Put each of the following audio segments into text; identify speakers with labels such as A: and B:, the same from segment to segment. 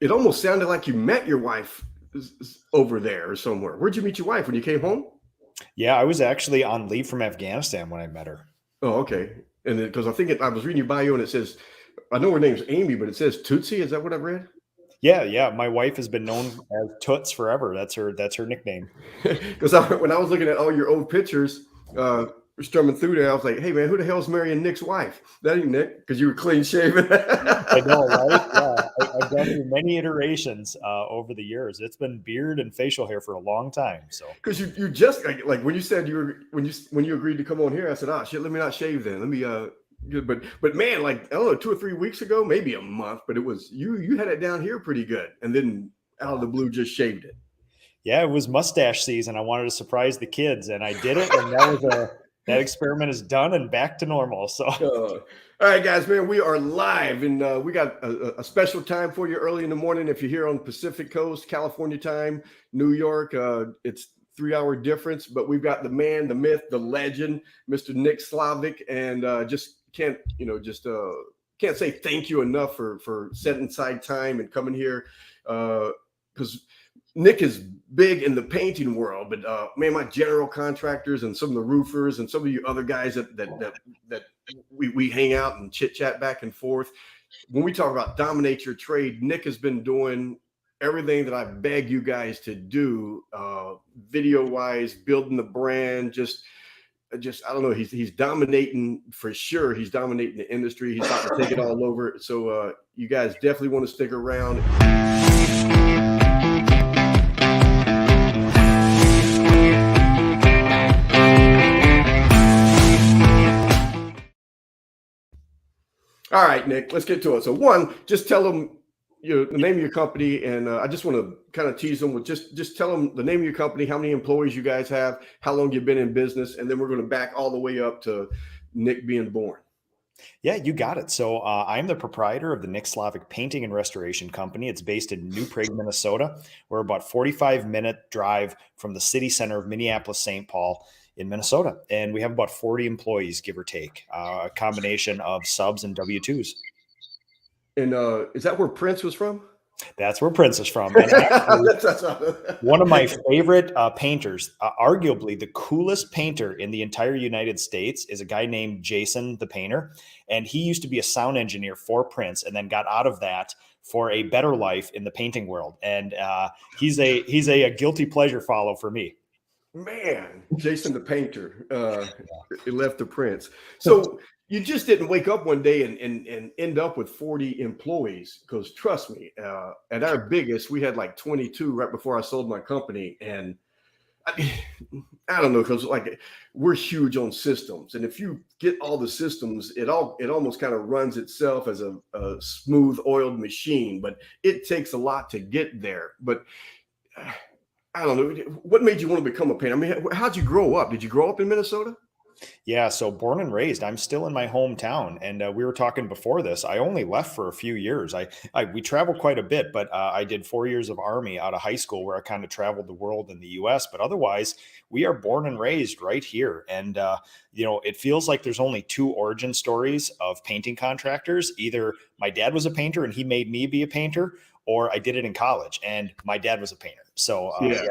A: it almost sounded like you met your wife over there or somewhere. Where'd you meet your wife when you came home?
B: Yeah, I was actually on leave from Afghanistan when I met her.
A: Oh, okay. And because I was reading your bio and it says, I know her name's Amy, but it says Tootsie. Is that what I've read?
B: Yeah, yeah. My wife has been known as Toots forever. That's her nickname.
A: Because when I was looking at all your old pictures, strumming through there, I was like, "Hey man, who the hell's marrying Nick's wife? That ain't Nick," because you were clean shaven.
B: I know, right? Yeah, I've gone through many iterations over the years. It's been beard and facial hair for a long time. So
A: Because you just like when you said you were when you agreed to come on here, I said, "Ah, shit, let me not shave then. Let me but man, like I don't know, 2 or 3 weeks ago, maybe a month, but it was you had it down here pretty good, and then out of the blue just shaved it."
B: yeah, it was mustache season. I wanted to surprise the kids, and I did it. And that experiment is done and back to normal. So
A: All right, guys, man, we are live, and we got a special time for you early in the morning. If you're here on the Pacific Coast, California time, New York, it's 3 hour difference, but we've got the man, the myth, the legend, Mr. Nick Slavik, and just can't, can't say thank you enough for setting aside time and coming here, because Nick is big in the painting world, but man, my general contractors and some of the roofers and some of you other guys that we hang out and chit chat back and forth. When we talk about dominate your trade, Nick has been doing everything that I beg you guys to do, video wise, building the brand, just I don't know. He's dominating for sure. He's dominating the industry. He's about to take it all over. So you guys definitely want to stick around. All right, Nick, let's get to it. So one, just tell them the name of your company, and I just want to kind of tease them with just tell them the name of your company, how many employees you guys have, how long you've been in business, and then we're going to back all the way up to Nick being born.
B: yeah, you got it. So I'm the proprietor of the Nick Slavik Painting and Restoration Company. It's based in New Prague, Minnesota. We're about 45-minute drive from the city center of Minneapolis, St. Paul in Minnesota. And we have about 40 employees, give or take, a combination of subs and W-2s.
A: And is that where Prince was from?
B: That's where Prince is from. And actually, one of my favorite painters, arguably the coolest painter in the entire United States, is a guy named Jason the Painter. And he used to be a sound engineer for Prince and then got out of that for a better life in the painting world. And he's a guilty pleasure follow for me.
A: Man, Jason the Painter, it left the Prince. So you just didn't wake up one day and end up with 40 employees, because trust me, at our biggest, we had like 22 right before I sold my company. And I don't know, because like we're huge on systems. And if you get all the systems, it almost kind of runs itself as a smooth oiled machine, but it takes a lot to get there. But I don't know. What made you want to become a painter? I mean, how'd you grow up? Did you grow up in Minnesota?
B: Yeah, so born and raised, I'm still in my hometown, and we were talking before this. I only left for a few years. We traveled quite a bit, but I did 4 years of Army out of high school, where I kind of traveled the world in the U.S. But otherwise, we are born and raised right here, and it feels like there's only two origin stories of painting contractors. Either my dad was a painter and he made me be a painter, or I did it in college and my dad was a painter. So yeah.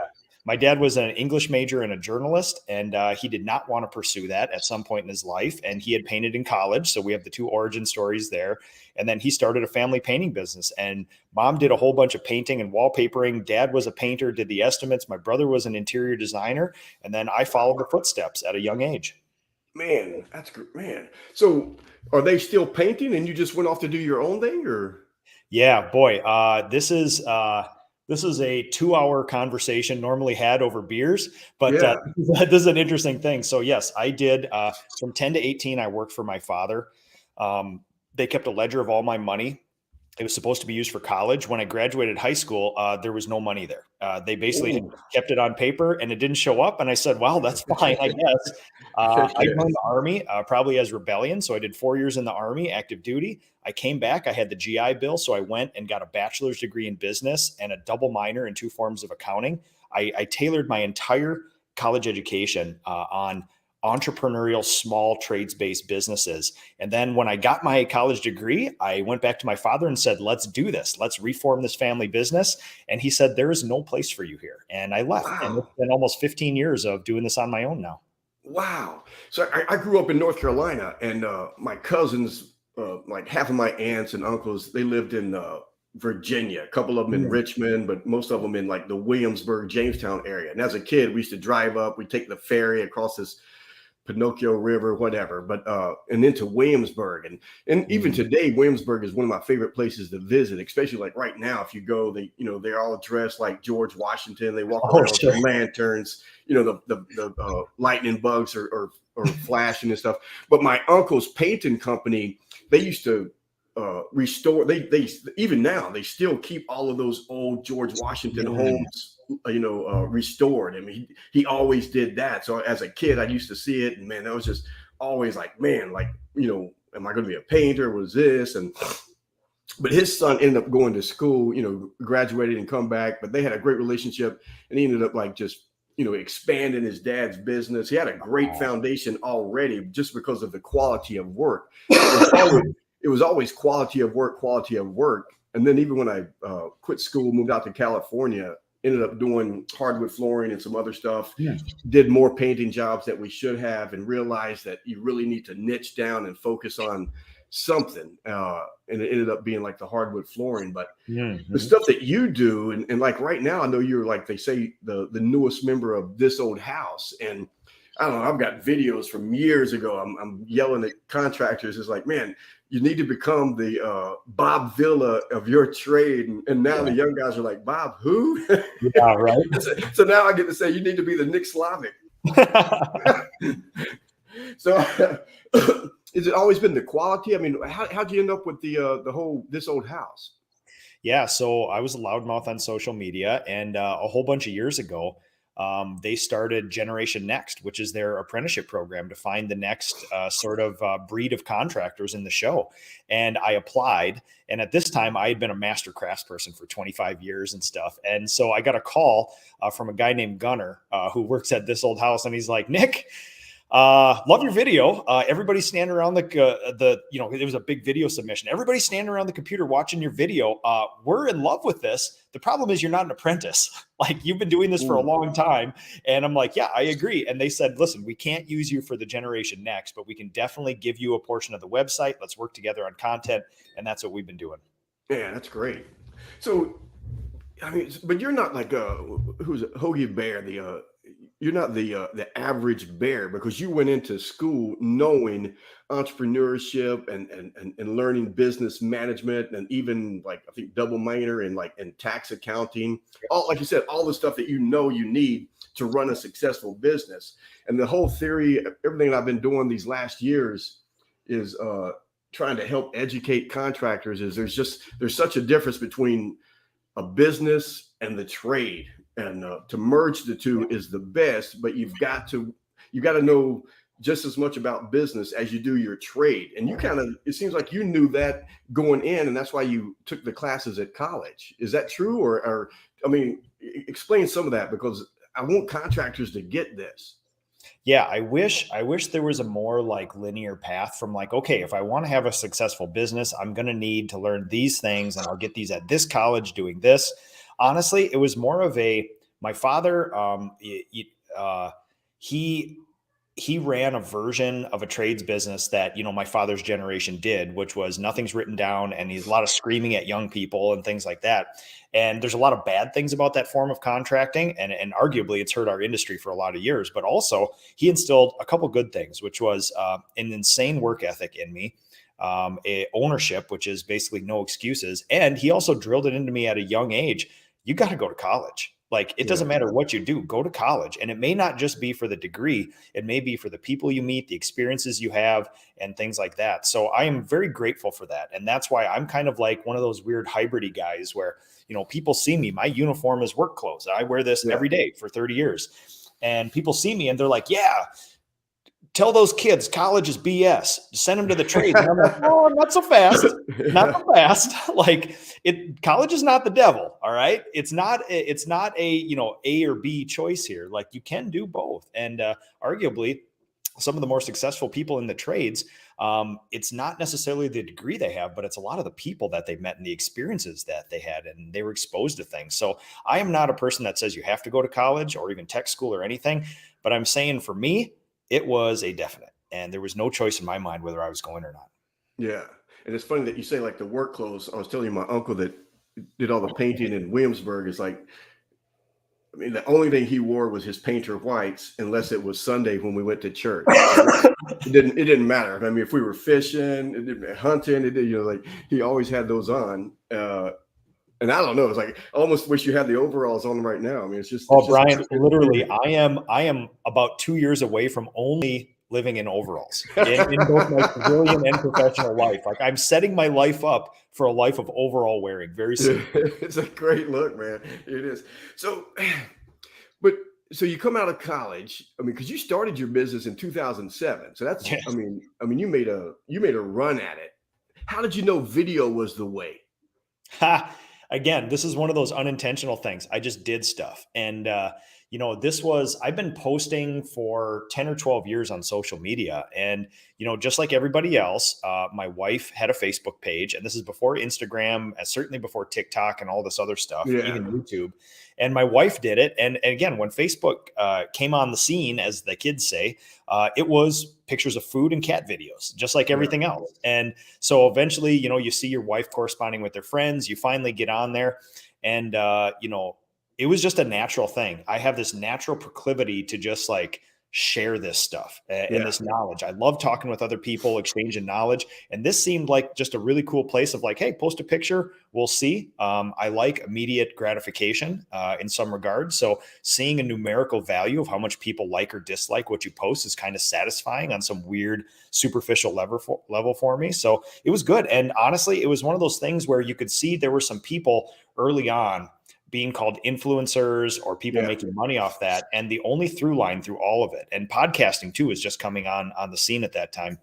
B: My dad was an English major and a journalist, and he did not want to pursue that at some point in his life. And he had painted in college. So we have the two origin stories there. And then he started a family painting business. And mom did a whole bunch of painting and wallpapering. Dad was a painter, did the estimates. My brother was an interior designer. And then I followed the footsteps at a young age.
A: Man, that's good, man. So are they still painting and you just went off to do your own thing, or?
B: Yeah, boy, this is a 2-hour conversation normally had over beers, but
A: Yeah.
B: this is an interesting thing. So yes, I did from 10 to 18. I worked for my father. They kept a ledger of all my money. It was supposed to be used for college. When I graduated high school, there was no money there. They basically kept it on paper and it didn't show up. And I said, well, that's fine, I guess. I joined the Army probably as rebellion. So I did 4 years in the Army, active duty. I came back. I had the GI Bill. So I went and got a bachelor's degree in business and a double minor in 2 forms of accounting. I tailored my entire college education on entrepreneurial small trades-based businesses. And then when I got my college degree, I went back to my father and said, let's do this. Let's reform this family business. And he said, there is no place for you here. And I left. And it's
A: Wow.
B: been almost 15 years of doing this on my own now.
A: Wow. So I grew up in North Carolina, and my cousins, like half of my aunts and uncles, they lived in Virginia, a couple of them in
B: Mm.
A: Richmond, but most of them in like the Williamsburg, Jamestown area. And as a kid, we used to drive up, we take the ferry across this Pinocchio River, whatever, but and into Williamsburg. And even
B: Mm.
A: today, Williamsburg is one of my favorite places to visit, especially like right now. If you go, they're all dressed like George Washington. They walk
B: Oh,
A: around with
B: sure.
A: their lanterns, the lightning bugs or flashing and stuff. But my uncle's painting company, they used to restore, they even now they still keep all of those old George Washington
B: Mm.
A: homes restored. I mean, he always did that. So as a kid, I used to see it, and man, that was just always like, man, like, am I going to be a painter? Was this? And but his son ended up going to school, graduated and come back. But they had a great relationship, and he ended up like just expanding his dad's business. He had a great foundation already just because of the quality of work. It was always quality of work, quality of work. And then even when I quit school, moved out to California, ended up doing hardwood flooring and some other stuff,
B: Yeah.
A: did more painting jobs that we should have, and realized that you really need to niche down and focus on something. And it ended up being like the hardwood flooring. But the
B: Mhm.
A: stuff that you do, and like right now, I know you're like, they say, the newest member of This Old House. And I don't know, I've got videos from years ago. I'm yelling at contractors. It's like, man, you need to become the Bob Villa of your trade. And now the young guys are like, Bob, who?
B: Yeah, right.
A: So now I get to say, you need to be the Nick Slavik. So has it always been the quality? I mean, how'd you end up with the whole This Old House?
B: Yeah, so I was a loudmouth on social media, and a whole bunch of years ago, they started Generation Next, which is their apprenticeship program to find the next breed of contractors in the show. And I applied, and at this time, I had been a master craftsperson for 25 years and stuff. And so I got a call from a guy named Gunner who works at This Old House, and he's like, Nick, love your video. Everybody's standing around it was a big video submission. Everybody's standing around the computer watching your video. We're in love with this. The problem is you're not an apprentice. Like, you've been doing this for a
A: Ooh.
B: long time. And I'm like, yeah, I agree. And they said, listen, we can't use you for the Generation Next, but we can definitely give you a portion of the website. Let's work together on content. And that's what we've been doing.
A: Yeah, that's great. So, I mean, but you're not like who's it? Hoagie Bear. You're not the average bear, because you went into school knowing entrepreneurship and learning business management, and even like I think double minor in tax accounting. All, like you said, all the stuff that you need to run a successful business. And the whole theory, everything I've been doing these last years is trying to help educate contractors. Is there's such a difference between a business and the trade, and to merge the two is the best. But you got to know just as much about business as you do your trade. And it seems like you knew that going in, and that's why you took the classes at college. Is that true? Or I mean, explain some of that, because I want contractors to get this.
B: Yeah, I wish there was a more like linear path from like, okay, if I want to have a successful business, I'm going to need to learn these things, and I'll get these at this college doing this. Honestly, it was more of my father, he ran a version of a trades business that, my father's generation did, which was nothing's written down, and he's a lot of screaming at young people and things like that. And there's a lot of bad things about that form of contracting. And arguably it's hurt our industry for a lot of years, but also he instilled a couple good things, which was an insane work ethic in me, a ownership, which is basically no excuses. And he also drilled it into me at a young age. You got to go to college. Like, it doesn't
A: Yeah.
B: matter what you do, go to college. And it may not just be for the degree. It may be for the people you meet, the experiences you have, and things like that. So I am very grateful for that. And that's why I'm kind of like one of those weird hybridy guys where, people see me, my uniform is work clothes. I wear this
A: Yeah.
B: every day for 30 years. And people see me and they're like, yeah, tell those kids college is BS. Send them to the trades. And I'm like, oh, not so fast. Not so fast. Like, college is not the devil. All right. It's not a, A or B choice here. Like, you can do both. And arguably, some of the more successful people in the trades, it's not necessarily the degree they have, but it's a lot of the people that they met and the experiences that they had, and they were exposed to things. So I am not a person that says you have to go to college or even tech school or anything, but I'm saying for me, it was a definite, and there was no choice in my mind whether I was going or not.
A: Yeah. And it's funny that you say like the work clothes. I was telling you, my uncle that did all the painting in Williamsburg is like, I mean, the only thing he wore was his painter whites, unless it was Sunday when we went to church. It didn't matter. I mean, if we were fishing, it didn't hunting, like he always had those on. And I don't know. It's like I almost wish you had the overalls on right now. I mean, it's just.
B: Oh,
A: It's just,
B: Brian, literally, I am about 2 years away from only living in overalls in both my civilian and professional life. Like I'm setting my life up for a life of overall wearing very soon.
A: It's a great look, man. It is. So, but so you come out of college. I mean, because you started your business in 2007. So that's.
B: Yes.
A: I mean, you made a run at it. How did you know video was the way?
B: Ha! Again, this is one of those unintentional things. I just did stuff. And, I've been posting for 10 or 12 years on social media. And, just like everybody else, my wife had a Facebook page, and this is before Instagram, certainly before TikTok and all this other stuff, even YouTube. And my wife did it. And again, when Facebook came on the scene, as the kids say, it was pictures of food and cat videos, just like everything else. And so eventually, you see your wife corresponding with their friends, you finally get on there, and, it was just a natural thing. I have this natural proclivity to just like share this stuff and this knowledge. I love talking with other people, exchanging knowledge. And this seemed like just a really cool place of like, hey, post a picture, we'll see. I like immediate gratification in some regards. So seeing a numerical value of how much people like or dislike what you post is kind of satisfying on some weird superficial level for me. So it was good. And honestly, it was one of those things where you could see there were some people early on being called influencers or people making money off that. And the only through line through all of it, and podcasting too is just coming on the scene at that time.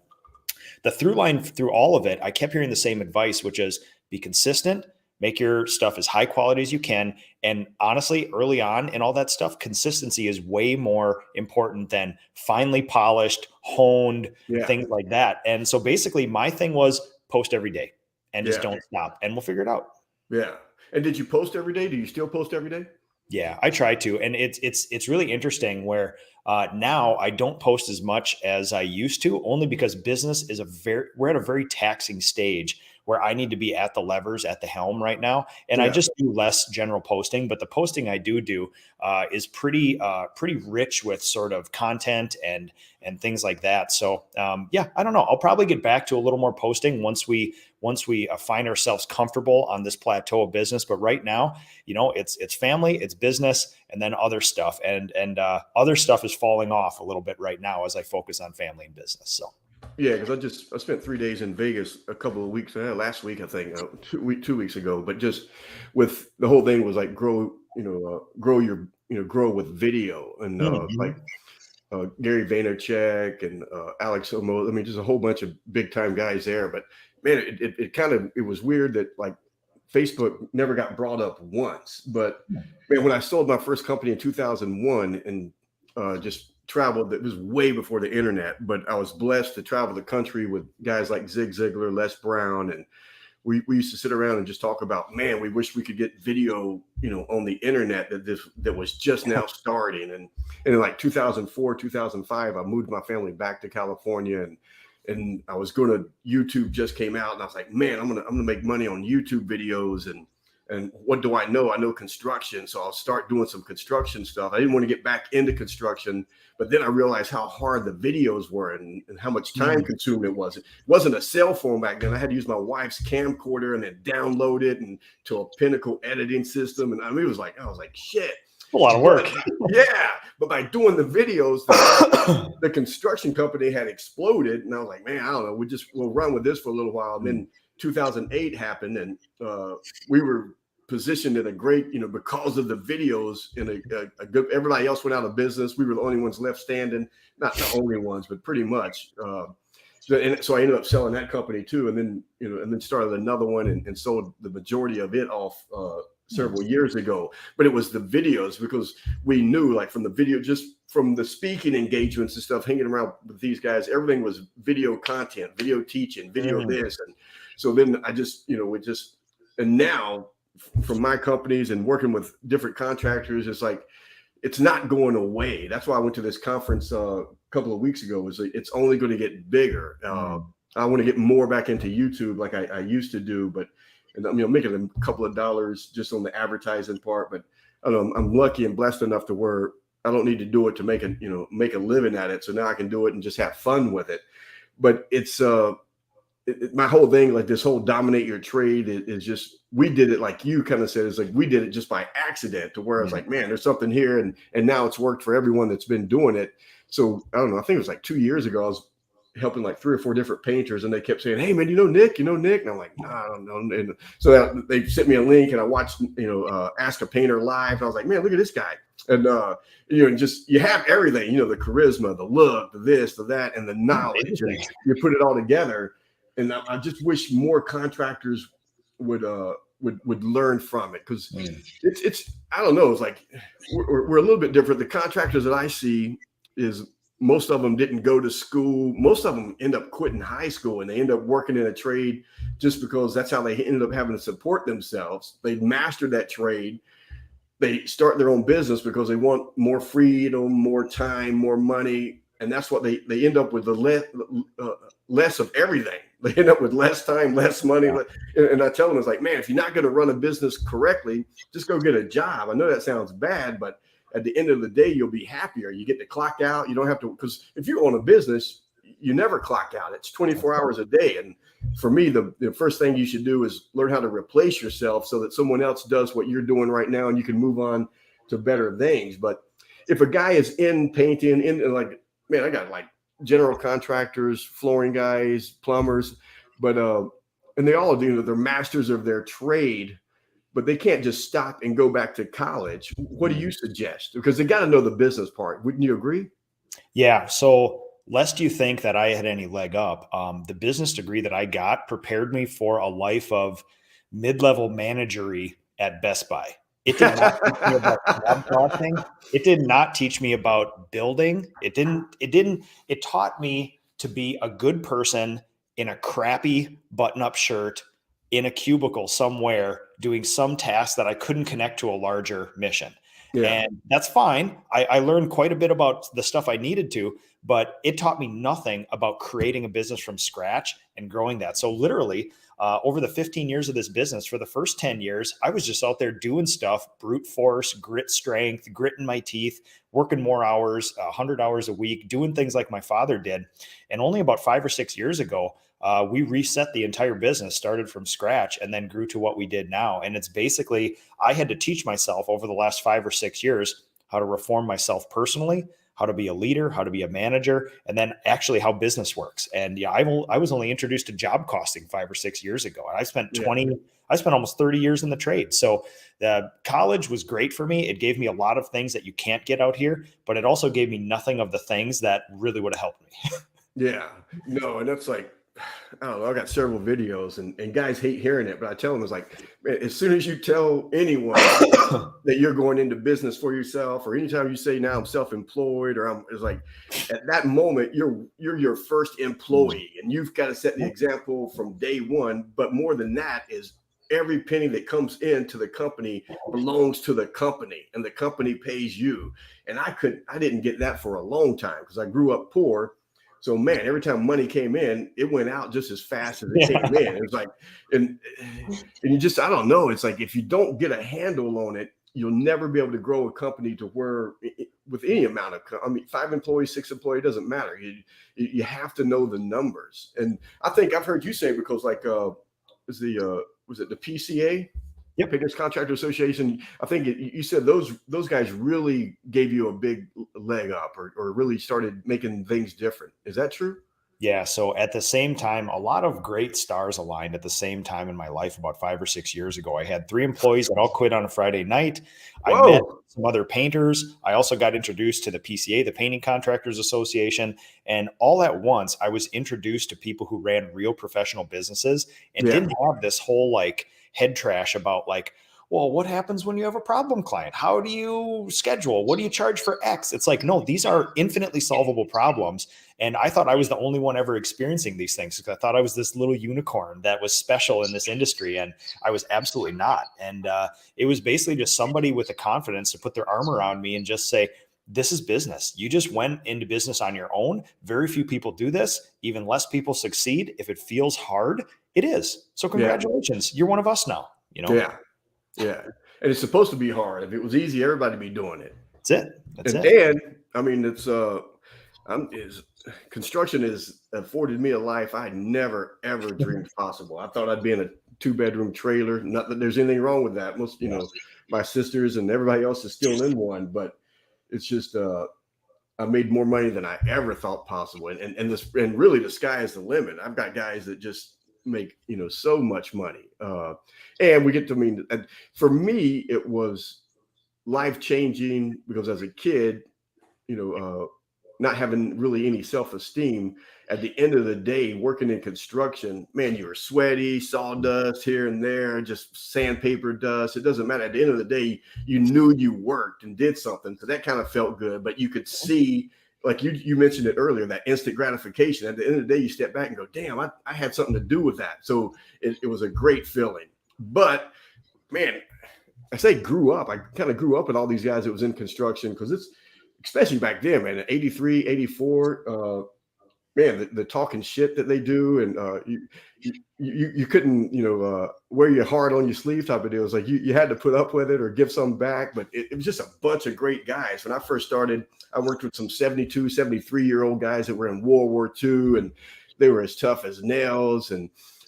B: The through line through all of it, I kept hearing the same advice, which is be consistent, make your stuff as high quality as you can. And honestly, early on in all that stuff, consistency is way more important than finely polished, honed, things like that. And so basically my thing was post every day and just don't stop, and we'll figure it out.
A: Yeah. And did you post every day? Do you still post every day?
B: Yeah, I try to. And it's really interesting where now I don't post as much as I used to, only because business is we're at a very taxing stage where I need to be at the levers, at the helm right now. And I just do less general posting, but the posting I do is pretty rich with sort of content and things like that. So I don't know. I'll probably get back to a little more posting once we find ourselves comfortable on this plateau of business. But right now, it's family, it's business, and then other stuff. And other stuff is falling off a little bit right now as I focus on family and business. So.
A: Yeah, because I spent 3 days in Vegas a couple of weeks last week, I think 2 weeks ago. But just with the whole thing was like grow with video and like Gary Vaynerchuk and Alex Omo. I mean, just a whole bunch of big time guys there. But man, it was weird that like Facebook never got brought up once. But man, when I sold my first company in 2001 and just traveled, that was way before the internet, but I was blessed to travel the country with guys like Zig Ziglar, Les Brown, and we used to sit around and just talk about, man, we wish we could get video, on the internet that was just now starting. And in like 2004, 2005, I moved my family back to California, and I was going to YouTube just came out, and I was like, man, I'm gonna make money on YouTube videos, and what do I know? I know construction, so I'll start doing some construction stuff. I didn't want to get back into construction, but then I realized how hard the videos were and how much time consuming it was. It wasn't a cell phone back then. I had to use my wife's camcorder and then download it to a Pinnacle editing system. And I mean, I was like, shit.
B: A lot of work.
A: But by doing the videos, the construction company had exploded. And I was like, man, I don't know. We'll run with this for a little while. And then 2008 happened, and we were positioned in a great, because of the videos, in a good. Everybody else went out of business. We were the only ones left standing. Not the only ones, but pretty much. So I ended up selling that company too, and then started another one and sold the majority of it off several years ago, but it was the videos, because we knew, like, from the video, just from the speaking engagements and stuff, hanging around with these guys, everything was video content, video teaching, video this. And so then I just, and now from my companies and working with different contractors, it's like, it's not going away. That's why I went to this conference a couple of weeks ago. It's only going to get bigger. I want to get more back into YouTube like I used to do, but making a couple of dollars just on the advertising part. But I don't know, I'm lucky and blessed enough to where I don't need to do it to make a living at it. So now I can do it and just have fun with it. But it's my whole thing, like this whole dominate your trade is just, we did it like you kind of said, it's like we did it just by accident, to where I was like, man, there's something here. And now it's worked for everyone that's been doing it. So I don't know, I think it was like 2 years ago, I was helping like 3 or 4 different painters, and they kept saying, hey man, Nick? And I'm like, nah, I don't know. And so they sent me a link, and I watched, Ask a Painter live. And I was like, man, look at this guy. And, just, you have everything, the charisma, the look, the this, the that, and the knowledge, and you put it all together. And I just wish more contractors would learn from it, because it's I don't know, it's like we're a little bit different. The contractors that I see is, most of them didn't go to school. Most of them end up quitting high school, and they end up working in a trade just because that's how they ended up having to support themselves. They mastered that trade. They start their own business because they want more freedom, more time, more money. And that's what they end up with, the less of everything. They end up with less time, less money. Yeah. And I tell them, it's like, man, if you're not going to run a business correctly, just go get a job. I know that sounds bad, but at the end of the day, you'll be happier. You get to clock out. You don't have to, because if you own a business, you never clock out. It's 24 hours a day. And for me, the first thing you should do is learn how to replace yourself so that someone else does what you're doing right now, and you can move on to better things. But if a guy is in painting, man, I got like general contractors, flooring guys, plumbers, but and they all do, they're masters of their trade, but they can't just stop and go back to college. What do you suggest? Because they got to know the business part. Wouldn't you agree?
B: Yeah. So lest you think that I had any leg up, the business degree that I got prepared me for a life of mid-level managery at Best Buy. It did not teach me about job costing. It did not teach me about building. It taught me to be a good person in a crappy button-up shirt in a cubicle somewhere doing some task that I couldn't connect to a larger mission. Yeah. And that's fine. I learned quite a bit about the stuff I needed to, but it taught me nothing about creating a business from scratch and growing that. So literally, over the 15 years of this business, for the first 10 years, I was just out there doing stuff, brute force, grit strength, grit in my teeth, working more hours, 100 hours a week, doing things like my father did. And only about 5 or 6 years ago, we reset the entire business, started from scratch, and then grew to what we did now. And it's basically, I had to teach myself over the last 5 or 6 years how to reform myself personally, how to be a leader, how to be a manager, and then actually how business works. And yeah, I was only introduced to job costing 5 or 6 years ago. And I spent almost 30 years in the trade. So the college was great for me. It gave me a lot of things that you can't get out here, but it also gave me nothing of the things that really would have helped me.
A: Yeah, no. And that's like, I don't know, I got several videos, and guys hate hearing it, but I tell them, it's like, man, as soon as you tell anyone that you're going into business for yourself, or anytime you say, now I'm self-employed, or it's like, at that moment, you're your first employee, and you've got to set the example from day one. But more than that is, every penny that comes into the company belongs to the company, and the company pays you. And I didn't get that for a long time, because I grew up poor. So man, every time money came in, it went out just as fast as it came in. It was like, and you just, I don't know. It's like, if you don't get a handle on it, you'll never be able to grow a company to where, with any amount of, 5 employees, 6 employees, doesn't matter. You have to know the numbers. And I think I've heard you say, because like, was it the PCA? Yep. Painters Contractor Association. I think you said those guys really gave you a big leg up, or really started making things different. Is that true?
B: Yeah. So at the same time, a lot of great stars aligned at the same time in my life about 5 or 6 years ago. I had 3 employees that all quit on a Friday night. Whoa. I met some other painters. I also got introduced to the PCA, the Painting Contractors Association. And all at once, I was introduced to people who ran real professional businesses and didn't have this whole like head trash about like, Well, what happens when you have a problem client? How do you schedule? What do you charge for X? It's like, no, these are infinitely solvable problems. And I thought I was the only one ever experiencing these things, because I thought I was this little unicorn that was special in this industry. And I was absolutely not. And it was basically just somebody with the confidence to put their arm around me and just say, this is business. You just went into business on your own. Very few people do this. Even less people succeed. If it feels hard, it is. So congratulations. You're one of us now, you know?
A: Yeah. Yeah. And it's supposed to be hard. If it was easy, everybody would be doing it.
B: That's it. That's it.
A: And I mean, construction has afforded me a life I never, ever dreamed possible. I thought I'd be in a 2-bedroom trailer. Not that there's anything wrong with that. Most, my sisters and everybody else is still in one, but it's just, I made more money than I ever thought possible. And really the sky is the limit. I've got guys that just make, so much money. And we get to, for me, it was life-changing because as a kid, not having really any self-esteem, at the end of the day, working in construction, man, you were sweaty, sawdust here and there, just sandpaper dust. It doesn't matter. At the end of the day, you knew you worked and did something. So that kind of felt good. But you could see, like you mentioned it earlier, that instant gratification. At the end of the day, you step back and go, damn, I had something to do with that. So it was a great feeling. But, man, I say grew up. I kind of grew up with all these guys that was in construction, because it's, especially back then, man, in 83, 84, man, the talking shit that they do. And you couldn't, wear your heart on your sleeve type of deal. It's like you had to put up with it or give some back. But it was just a bunch of great guys. When I first started, I worked with some 72, 73-year-old guys that were in World War II, and they were as tough as nails.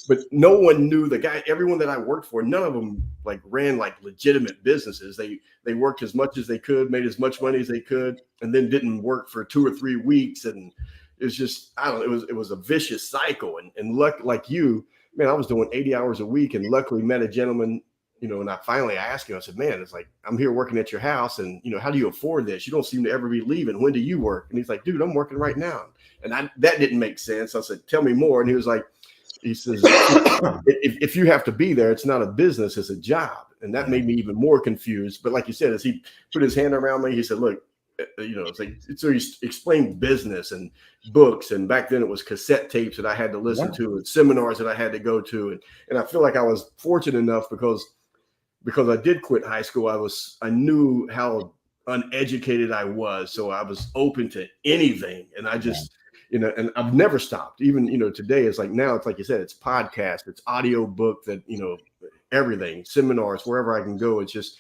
A: But no one knew the guy. Everyone that I worked for, none of them ran legitimate businesses. They worked as much as they could, made as much money as they could, and then didn't work for 2 or 3 weeks. And it was just, I don't know, it was a vicious cycle. And like you, man, I was doing 80 hours a week, and luckily met a gentleman, and I asked him, I said, man, it's like, I'm here working at your house, and how do you afford this? You don't seem to ever be leaving. When do you work? And he's like, dude, I'm working right now. And that didn't make sense. I said, tell me more. And he says, if you have to be there, it's not a business, it's a job. And that made me even more confused. But like you said, as he put his hand around me, he said, look, it's like, so he explained business and books. And back then it was cassette tapes that I had to listen to, and seminars that I had to go to. And I feel like I was fortunate enough because I did quit high school. I knew how uneducated I was. So I was open to anything. And I just, and I've never stopped. Even, today it's like, now it's like you said, it's podcast, it's audio book, that, everything, seminars, wherever I can go. It's just,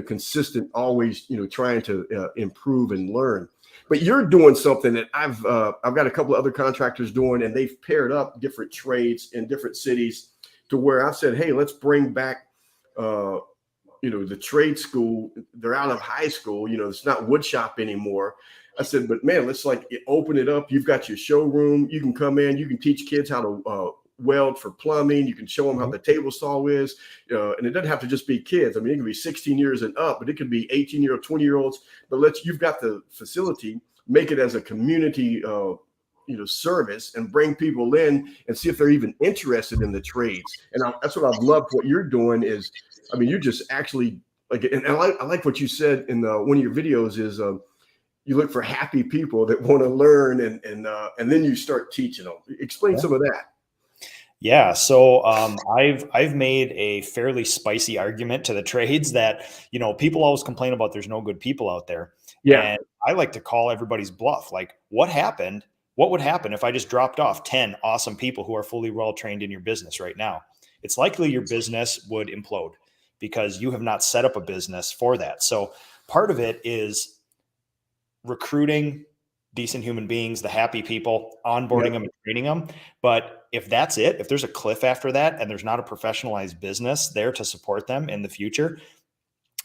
A: consistent, always, trying to improve and learn. But you're doing something that I've got a couple of other contractors doing, and they've paired up different trades in different cities to where I've said, hey, let's bring back, the trade school. They're out of high school, it's not wood shop anymore. I said, but man, let's open it up. You've got your showroom. You can come in. You can teach kids how to weld for plumbing. You can show them how the table saw is. And it doesn't have to just be kids. I mean, it can be 16 years and up, but it could be 18-year-old, 20-year-olds. But you've got the facility. Make it as a community, service, and bring people in and see if they're even interested in the trades. And that's what I've loved. What you're doing is, you're just actually and I like what you said in one of your videos is. You look for happy people that want to learn, and then you start teaching them. Explain some of that.
B: Yeah. So I've made a fairly spicy argument to the trades that, people always complain about there's no good people out there.
A: Yeah.
B: And I like to call everybody's bluff. Like, what would happen if I just dropped off 10 awesome people who are fully well trained in your business right now? It's likely your business would implode because you have not set up a business for that. So part of it is recruiting decent human beings, the happy people, onboarding them and training them. But if that's it, if there's a cliff after that and there's not a professionalized business there to support them in the future,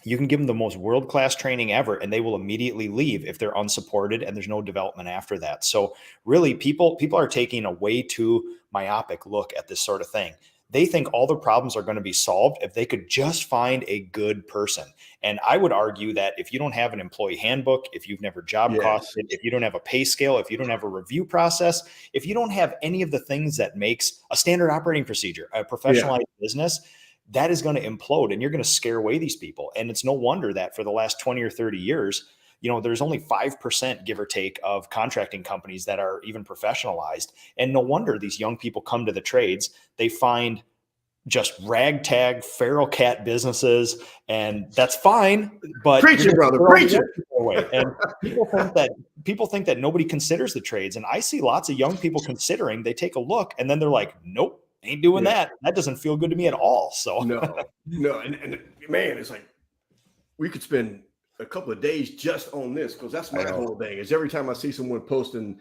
B: you can give them the most world-class training ever, and they will immediately leave if they're unsupported and there's no development after that. So really, people are taking a way too myopic look at this sort of thing. They think all their problems are going to be solved if they could just find a good person. And I would argue that if you don't have an employee handbook, if you've never job costed, if you don't have a pay scale, if you don't have a review process, if you don't have any of the things that makes a standard operating procedure, a professionalized business, that is going to implode, and you're going to scare away these people. And it's no wonder that for the last 20 or 30 years, there's only 5%, give or take, of contracting companies that are even professionalized. And no wonder these young people come to the trades. They find just ragtag feral cat businesses, and that's fine. But
A: preach it, brother, preach it.
B: Away. And people think that nobody considers the trades. And I see lots of young people considering. They take a look, and then they're like, nope, ain't doing that. That doesn't feel good to me at all. So
A: no, and man, it's like we could spend a couple of days just on this, because that's my whole thing. Is every time I see someone posting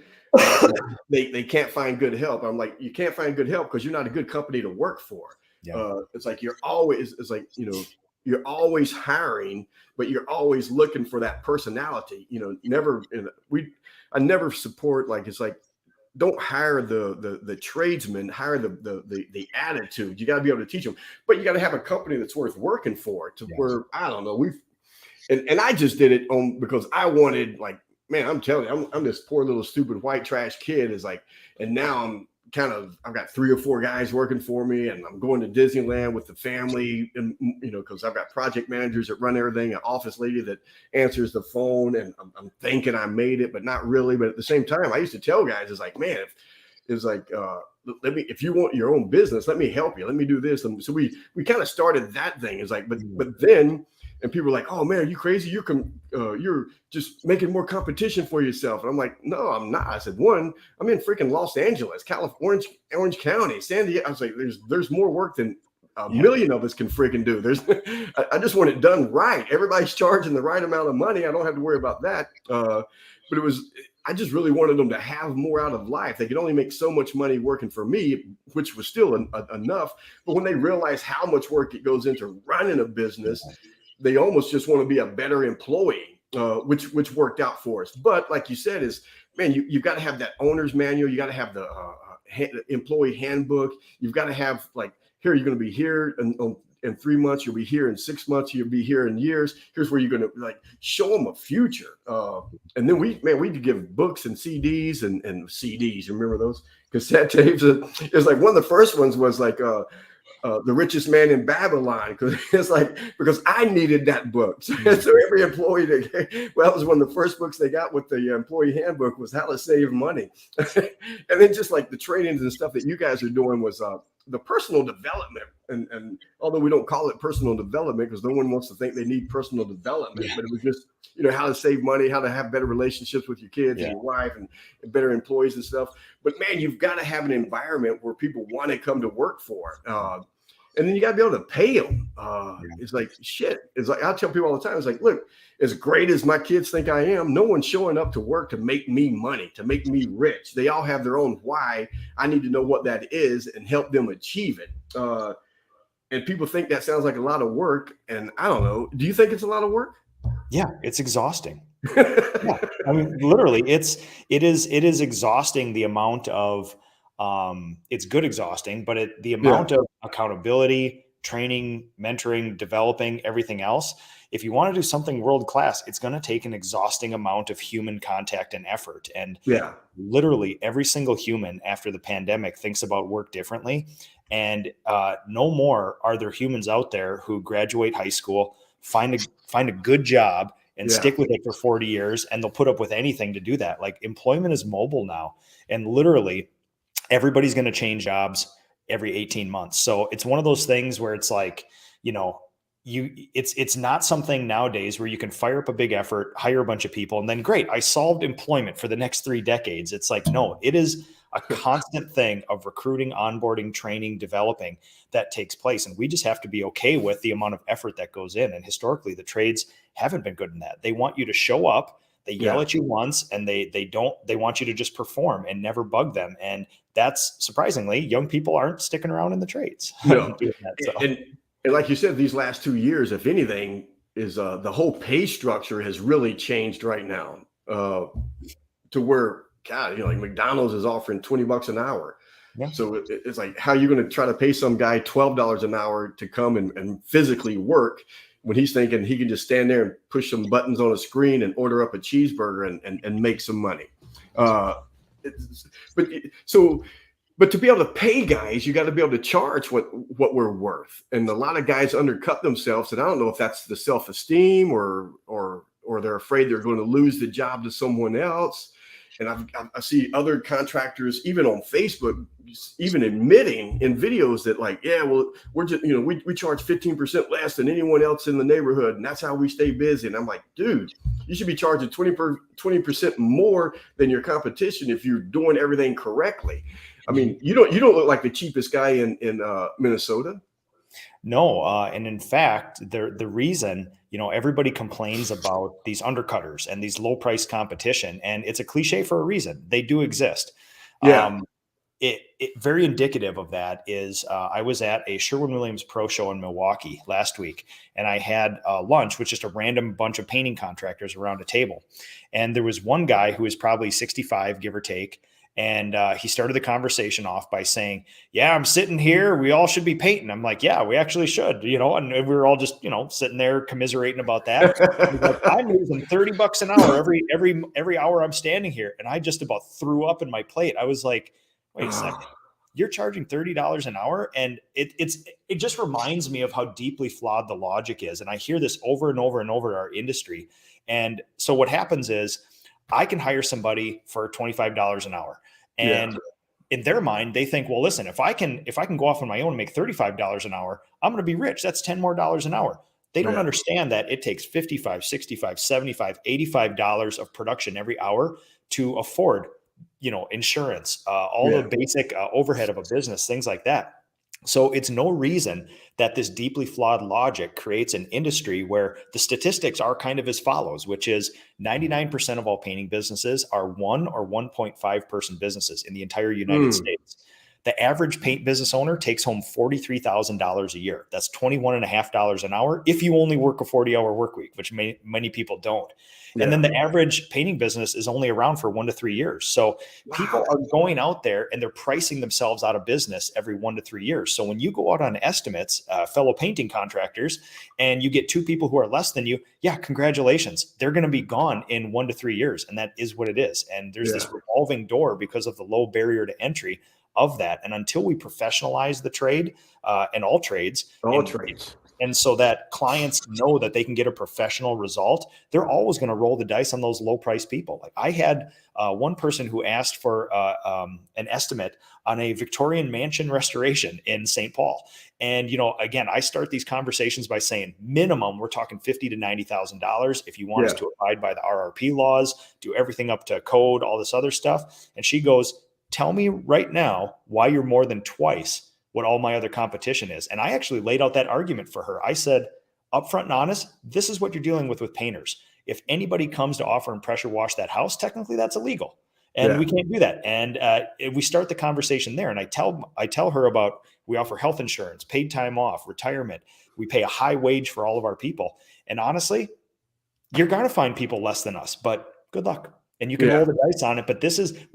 A: they can't find good help, I'm like, you can't find good help because you're not a good company to work for. It's like you're always hiring, but you're always looking for that personality. I never support, like, it's like, don't hire the tradesman, hire the attitude. You got to be able to teach them, but you got to have a company that's worth working for. Where, I don't know, and I just did it because I wanted, like, man, I'm telling you, I'm this poor little stupid white trash kid, and now I've got 3 or 4 guys working for me, and I'm going to Disneyland with the family, and because I've got project managers that run everything, an office lady that answers the phone, and I'm thinking I made it, but not really. But at the same time, I used to tell guys, it's like, man, if you want your own business, let me help you. Let me do this. And so we kind of started that thing. It's like, but then, and people were like, oh man, are you crazy? You're just making more competition for yourself. And I'm like, no, I'm not. I said, one, I'm in freaking Los Angeles, California, Orange County, San Diego. I was like, there's more work than a million of us can freaking do. I just want it done right. Everybody's charging the right amount of money. I don't have to worry about that. But I just really wanted them to have more out of life. They could only make so much money working for me, which was still enough. But when they realize how much work it goes into running a business, they almost just want to be a better employee, which worked out for us. But like you said, man, you've got to have that owner's manual. You got to have the employee handbook. You've got to have, like, here, you're going to be here in 3 months. You'll be here in 6 months. You'll be here in years. Here's where you're going to, like, show them a future. And then we could give books and CDs and CDs. Remember those cassette tapes? It was like one of the first ones was like, The Richest Man in Babylon, because I needed that book. So every employee that was one of the first books they got with the employee handbook was How to Save Money. And then just like the trainings and stuff that you guys are doing was the personal development. And although we don't call it personal development because no one wants to think they need personal development, but it was just, how to save money, how to have better relationships with your kids and your wife, and better employees and stuff. But man, you've got to have an environment where people want to come to work for. And then you got to be able to pay them. It's like, shit. It's like, I tell people all the time, it's like, look, as great as my kids think I am, no one's showing up to work to make me money, to make me rich. They all have their own why. I need to know what that is and help them achieve it. And people think that sounds like a lot of work. And I don't know. Do you think it's a lot of work?
B: Yeah, it's exhausting. Yeah. I mean, literally, it is exhausting, the amount of, it's good exhausting, but the amount of accountability, training, mentoring, developing, everything else. If you want to do something world-class, it's going to take an exhausting amount of human contact and effort. And literally every single human after the pandemic thinks about work differently. And no more are there humans out there who graduate high school, find a good job and stick with it for 40 years, and they'll put up with anything to do that. Like, employment is mobile now, and literally everybody's going to change jobs every 18 months. So it's one of those things where it's like, it's not something nowadays where you can fire up a big effort, hire a bunch of people, and then great, I solved employment for the next 3 decades. It's like, no, it is a constant thing of recruiting, onboarding, training, developing that takes place. And we just have to be okay with the amount of effort that goes in. And historically, the trades haven't been good in that. They want you to show up, they yell at you once, and they want you to just perform and never bug them. And that's, surprisingly, young people aren't sticking around in the trades.
A: No. And like you said, these last 2 years, if anything, is the whole pay structure has really changed right now, to where, God, like McDonald's is offering $20 an hour. Yeah. So it's like, how are you going to try to pay some guy $12 an hour to come and physically work when he's thinking he can just stand there and push some buttons on a screen and order up a cheeseburger and make some money? But But to be able to pay guys, you got to be able to charge what we're worth. And a lot of guys undercut themselves. And I don't know if that's the self-esteem or they're afraid they're going to lose the job to someone else. And I see other contractors, even on Facebook, even admitting in videos that like, yeah, well, we're just, we charge 15% less than anyone else in the neighborhood. And that's how we stay busy. And I'm like, dude, you should be charging 20% more than your competition if you're doing everything correctly. I mean, you don't look like the cheapest guy in Minnesota.
B: No, and in fact, the reason everybody complains about these undercutters and these low price competition, and it's a cliche for a reason. They do exist.
A: Yeah.
B: It very indicative of that is I was at a Sherwin-Williams Pro Show in Milwaukee last week, and I had lunch with just a random bunch of painting contractors around a table, and there was one guy who was probably 65, give or take. And he started the conversation off by saying, yeah, I'm sitting here. We all should be painting. I'm like, yeah, we actually should, and we were all just, sitting there commiserating about that. Like, I'm losing $30 an hour every hour I'm standing here. And I just about threw up in my plate. I was like, wait a second, you're charging $30 an hour. And it just reminds me of how deeply flawed the logic is. And I hear this over and over and over in our industry. And so what happens is I can hire somebody for $25 an hour. And in their mind, they think, well, listen, if I can go off on my own and make $35 an hour, I'm going to be rich. That's $10 more an hour. They don't understand that it takes $55, $65, $75, $85 of production every hour to afford, insurance, all the basic overhead of a business, things like that. So it's no reason that this deeply flawed logic creates an industry where the statistics are kind of as follows, which is 99% of all painting businesses are 1 or 1.5 person businesses in the entire United States. The average paint business owner takes home $43,000 a year. That's $21.50 an hour if you only work a 40-hour work week, which many people don't. Yeah. And then the average painting business is only around for 1 to 3 years. So people are going out there and they're pricing themselves out of business every 1 to 3 years. So when you go out on estimates, fellow painting contractors, and you get 2 people who are less than you, yeah, congratulations. They're going to be gone in 1 to 3 years. And that is what it is. And there's this revolving door because of the low barrier to entry of that. And until we professionalize the trade and all trades, and so that clients know that they can get a professional result, they're always going to roll the dice on those low price people. Like I had one person who asked for an estimate on a Victorian mansion restoration in St. Paul. And, again, I start these conversations by saying minimum, we're talking $50,000 to $90,000. If you want us to abide by the RRP laws, do everything up to code, all this other stuff. And she goes, tell me right now why you're more than twice what all my other competition is. And I actually laid out that argument for her. I said, upfront and honest, this is what you're dealing with painters. If anybody comes to offer and pressure wash that house, technically that's illegal. And we can't do that. And we start the conversation there. And I tell her about, we offer health insurance, paid time off, retirement. We pay a high wage for all of our people. And honestly, you're going to find people less than us, but good luck. And you can roll the dice on it, but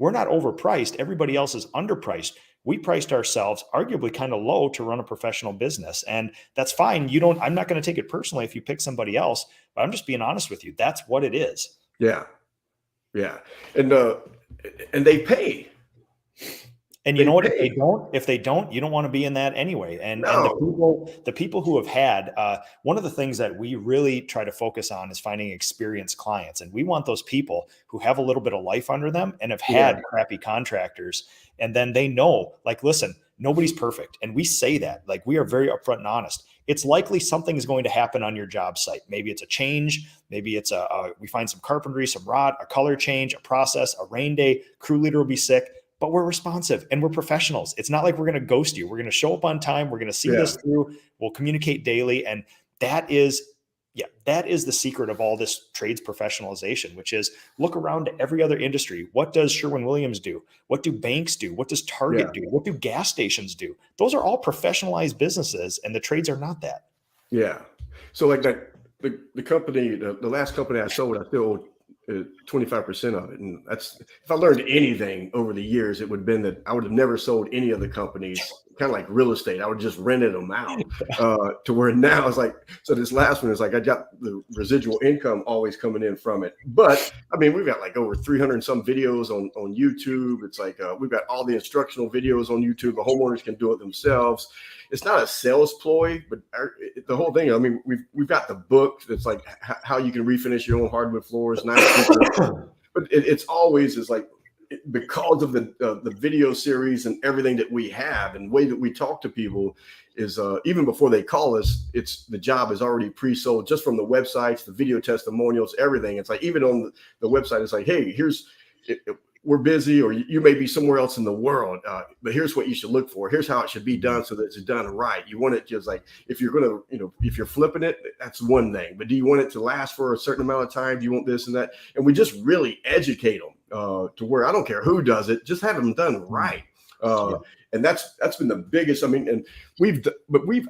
B: we're not overpriced. Everybody else is underpriced. We priced ourselves arguably kind of low to run a professional business. And that's fine. I'm not going to take it personally if you pick somebody else, but I'm just being honest with you. That's what it is.
A: Yeah. Yeah. And they pay.
B: And you know what? If they don't, you don't want to be in that anyway. And the people who have had, one of the things that we really try to focus on is finding experienced clients. And we want those people who have a little bit of life under them and have had crappy contractors. And then they know, like, listen, nobody's perfect. And we say that, like, we are very upfront and honest. It's likely something is going to happen on your job site. Maybe it's a change. Maybe it's we find some carpentry, some rot, a color change, a process, a rain day, crew leader will be sick. But we're responsive and we're professionals. It's not like we're going to ghost you. We're going to show up on time. We're going to see this through. We'll communicate daily. And that is the secret of all this trades professionalization, which is look around to every other industry. What does Sherwin-Williams do? What do banks do? What does Target do? What do gas stations do? Those are all professionalized businesses, and the trades are not that.
A: Yeah. So like that, the company, the last company I sold, I still 25% of it. And that's, if I learned anything over the years, it would have been that I would have never sold any of the companies kind of like real estate. I would just rented them out to where now it's like, so this last one is like, I got the residual income always coming in from it. But I mean, we've got like over 300 and some videos on YouTube. It's like, we've got all the instructional videos on YouTube. The homeowners can do it themselves. It's not a sales ploy, but the whole thing, I mean, we've got the book that's like how you can refinish your own hardwood floors. But it's always is like, because of the video series and everything that we have and the way that we talk to people is even before they call us, the job is already pre-sold just from the websites, the video testimonials, everything. It's like, even on the website, it's like, hey, we're busy, or you may be somewhere else in the world, but here's what you should look for. Here's how it should be done so that it's done right. You want it just like, if you're going to, if you're flipping it, that's one thing, but do you want it to last for a certain amount of time? Do you want this and that? And we just really educate them to where I don't care who does it, just have them done right. And that's been the biggest. I mean, and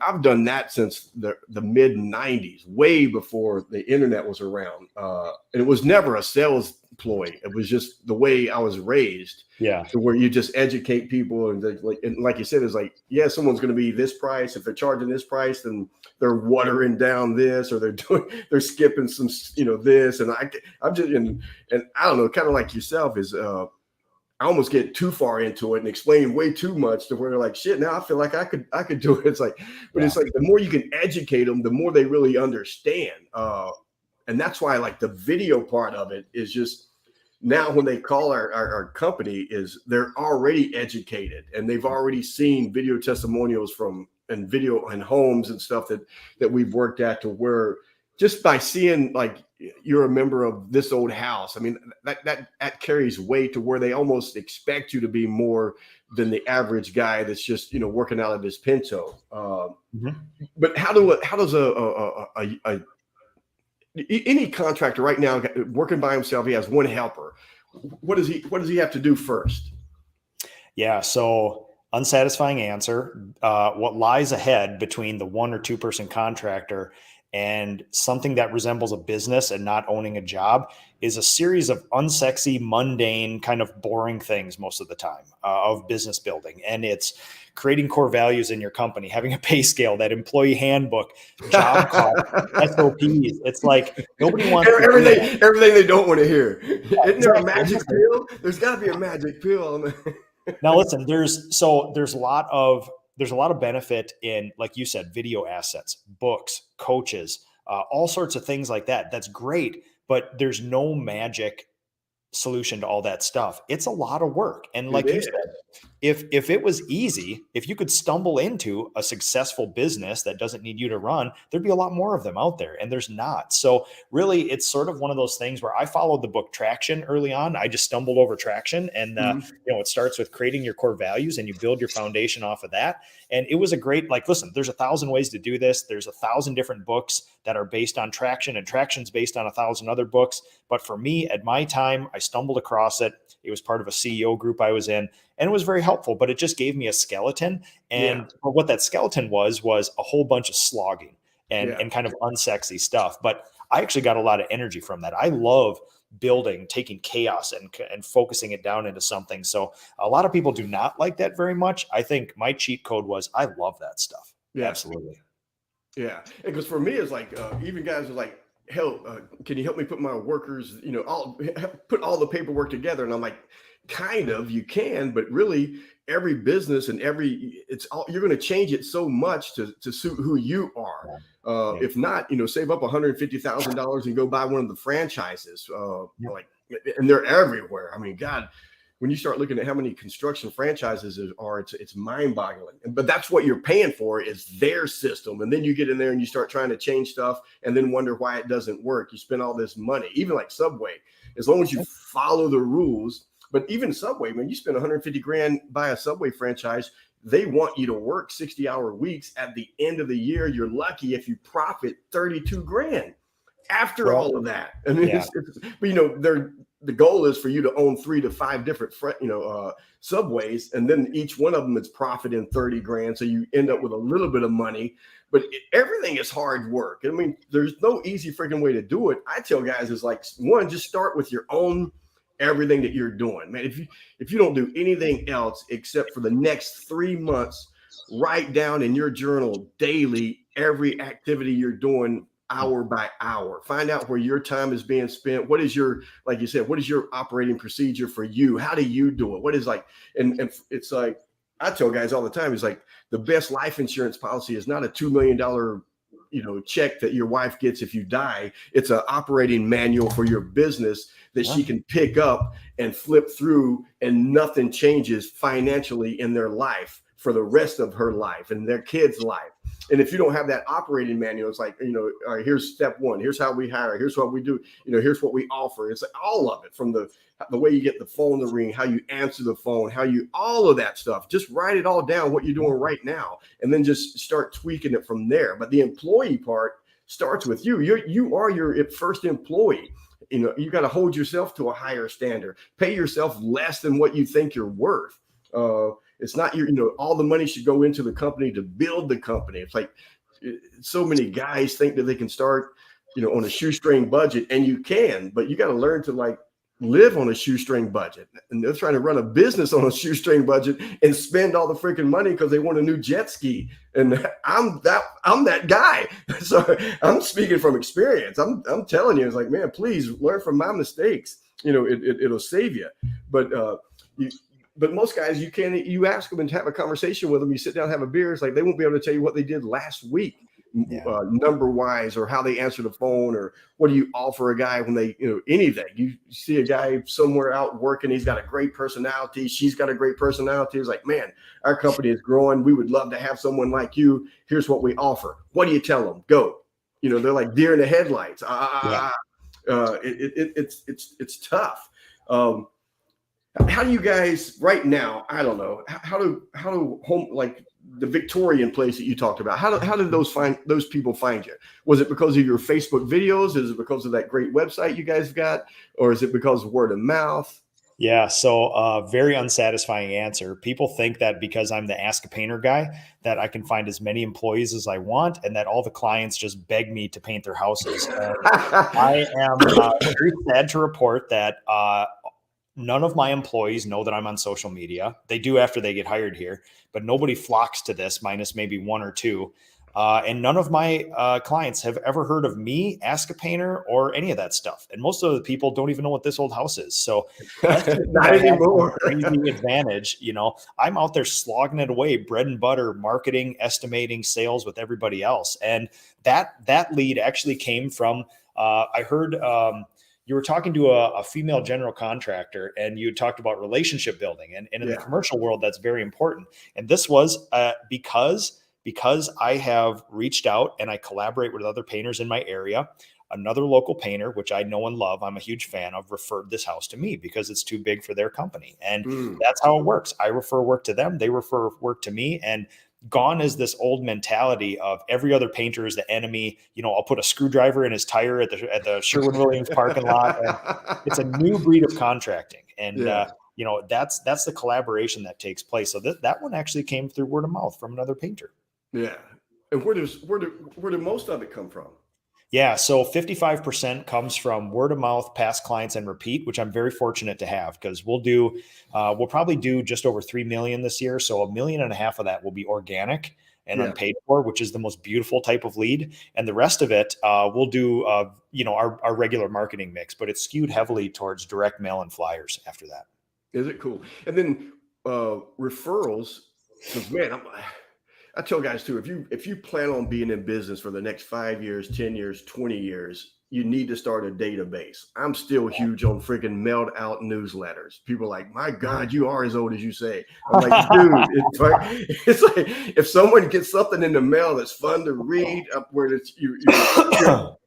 A: I've done that since the mid 90s, way before the internet was around. And it was never a sales ploy. It was just the way I was raised.
B: Yeah.
A: To where you just educate people, and like you said, it's like, yeah, someone's going to be this price. If they're charging this price, then they're watering down this, or they're skipping some, this. And I'm just, and I don't know, kind of like yourself is, I almost get too far into it and explain way too much to where they're like, shit, now I feel like I could do it. It's like, but It's like, the more you can educate them, the more they really understand. And that's why, like, the video part of it is just, now when they call our company, is they're already educated and they've already seen video testimonials and video and homes and stuff that we've worked at, to where just by seeing, like, you're a member of this old house. I mean, that carries weight to where they almost expect you to be more than the average guy that's just, working out of his Pinto. But how does any contractor right now working by himself, he has one helper. What does he have to do first?
B: Yeah. So, unsatisfying answer. What lies ahead between the 1 or 2 person contractor and something that resembles a business and not owning a job is a series of unsexy, mundane, kind of boring things most of the time of business building. And it's creating core values in your company, having a pay scale, that employee handbook, job costs, SOPs. It's like, nobody wants
A: everything they don't want to hear. Isn't there a magic pill? There's got to be a magic pill.
B: Now, listen, there's a lot of benefit in, like you said, video assets, books, coaches, all sorts of things like that. That's great, but there's no magic solution to all that stuff. It's a lot of work. And like you said, if it was easy, if you could stumble into a successful business that doesn't need you to run, there'd be a lot more of them out there, and there's not. So really, it's sort of one of those things where I followed the book Traction early on. I just stumbled over Traction, and it starts with creating your core values, and you build your foundation off of that. And it was a great, like, listen, there's 1,000 ways to do this. There's 1,000 different books that are based on Traction, and Traction's based on 1,000 other books. But for me, at my time, I stumbled across it. It was part of a CEO group I was in, and it was very helpful, but it just gave me a skeleton. And what that skeleton was a whole bunch of slogging and kind of unsexy stuff. But I actually got a lot of energy from that. I love building, taking chaos and focusing it down into something. So a lot of people do not like that very much. I think my cheat code was, I love that stuff. Yeah, absolutely.
A: Yeah. Because for me, it's like, even guys are like, help, can you help me put my workers, I'll put all the paperwork together. And I'm like, kind of, you can, but really every business and you're going to change it so much to suit who you are. If not, save up $150,000 and go buy one of the franchises. And they're everywhere. I mean, God, when you start looking at how many construction franchises there are, it's mind-boggling. But that's what you're paying for, is their system. And then you get in there and you start trying to change stuff and then wonder why it doesn't work. You spend all this money, even like Subway, as long as you follow the rules. But even Subway, when you spend $150,000 buy a Subway franchise, they want you to work 60-hour weeks. At the end of the year, you're lucky if you profit $32,000 after all of that. I mean, but the goal is for you to own 3 to 5 different, Subways, and then each one of them is profiting $30,000. So you end up with a little bit of money, but everything is hard work. I mean, there's no easy freaking way to do it. I tell guys, is like, one, just start with your own everything that you're doing, man. If you don't do anything else except for the next 3 months, write down in your journal daily every activity you're doing hour by hour. Find out where your time is being spent. What is your, like you said, what is your operating procedure for you? How do you do it? What is like, and it's like, I tell guys all the time, it's like the best life insurance policy is not a $2 million check that your wife gets if you die. It's an operating manual for your business that she can pick up and flip through, and nothing changes financially in their life for the rest of her life and their kids' life. And if you don't have that operating manual, it's like, all right, here's step one. Here's how we hire. Here's what we do. Here's what we offer. It's like all of it, from the way you get the phone to ring, how you answer the phone, all of that stuff. Just write it all down, what you're doing right now, and then just start tweaking it from there. But the employee part starts with you. You are your first employee. You got to hold yourself to a higher standard. Pay yourself less than what you think you're worth. It's not all the money should go into the company to build the company. It's like so many guys think that they can start, on a shoestring budget, and you can, but you got to learn to like live on a shoestring budget. And they're trying to run a business on a shoestring budget and spend all the freaking money because they want a new jet ski. And I'm that guy. So I'm speaking from experience. I'm telling you, it's like, man, please learn from my mistakes. It'll save you. But most guys, you ask them and have a conversation with them, you sit down and have a beer, it's like they won't be able to tell you what they did last week, number wise, or how they answer the phone, or what do you offer a guy when they, anything. You see a guy somewhere out working, he's got a great personality, she's got a great personality. It's like, man, our company is growing. We would love to have someone like you. Here's what we offer. What do you tell them? Go. They're like deer in the headlights. It's tough. How do you guys right now? I don't know. How do home, like the Victorian place that you talked about? How did those people find you? Was it because of your Facebook videos? Is it because of that great website you guys got, or is it because of word of mouth?
B: Yeah. So very unsatisfying answer. People think that because I'm the Ask a Painter guy, that I can find as many employees as I want, and that all the clients just beg me to paint their houses. I am very sad to report that none of my employees know that I'm on social media. They do after they get hired here, but nobody flocks to this, minus maybe one or two. And none of my clients have ever heard of me, Ask a Painter, or any of that stuff. And most of the people don't even know what this old house is. So that's
A: not anymore.
B: Crazy advantage. I'm out there slogging it away, bread and butter, marketing, estimating, sales with everybody else. And that lead actually came from, I heard, you were talking to a female general contractor, and you talked about relationship building, and in the commercial world, that's very important. And this was because I have reached out and I collaborate with other painters in my area. Another local painter, which I know and love, I'm a huge fan of, referred this house to me because it's too big for their company. And that's how it works. I refer work to them, they refer work to me, and gone is this old mentality of every other painter is the enemy. I'll put a screwdriver in his tire at the Sherwin-Williams parking lot. And it's a new breed of contracting. And, that's the collaboration that takes place. So that one actually came through word of mouth from another painter.
A: Yeah. And where did most of it come from?
B: Yeah. So 55% comes from word of mouth, past clients, and repeat, which I'm very fortunate to have, because we'll probably do just over 3 million this year. So 1.5 million of that will be organic and unpaid for, which is the most beautiful type of lead. And the rest of it, we'll do, our regular marketing mix, but it's skewed heavily towards direct mail and flyers after that.
A: Is it cool? And then referrals, because man, I tell guys too, if you plan on being in business for the next 5 years, 10 years, 20 years, you need to start a database. I'm still huge on freaking mailed out newsletters. People are like, my God, you are as old as you say. I'm like, dude, it's like if someone gets something in the mail that's fun to read, where it's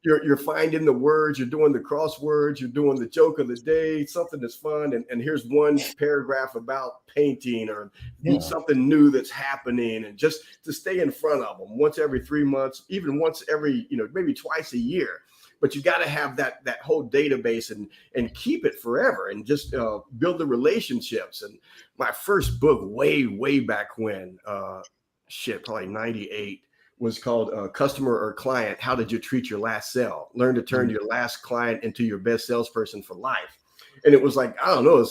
A: you're finding the words, you're doing the crosswords, you're doing the joke of the day, something that's fun, and here's one paragraph about painting or something new that's happening, and just to stay in front of them once every 3 months, even once every maybe twice a year. But you got to have that whole database and keep it forever, and just build the relationships. And my first book way back when, probably 98, was called Customer or Client: How Did You Treat Your Last Sale? Learn to turn your last client into your best salesperson for life. And it was like, I don't know,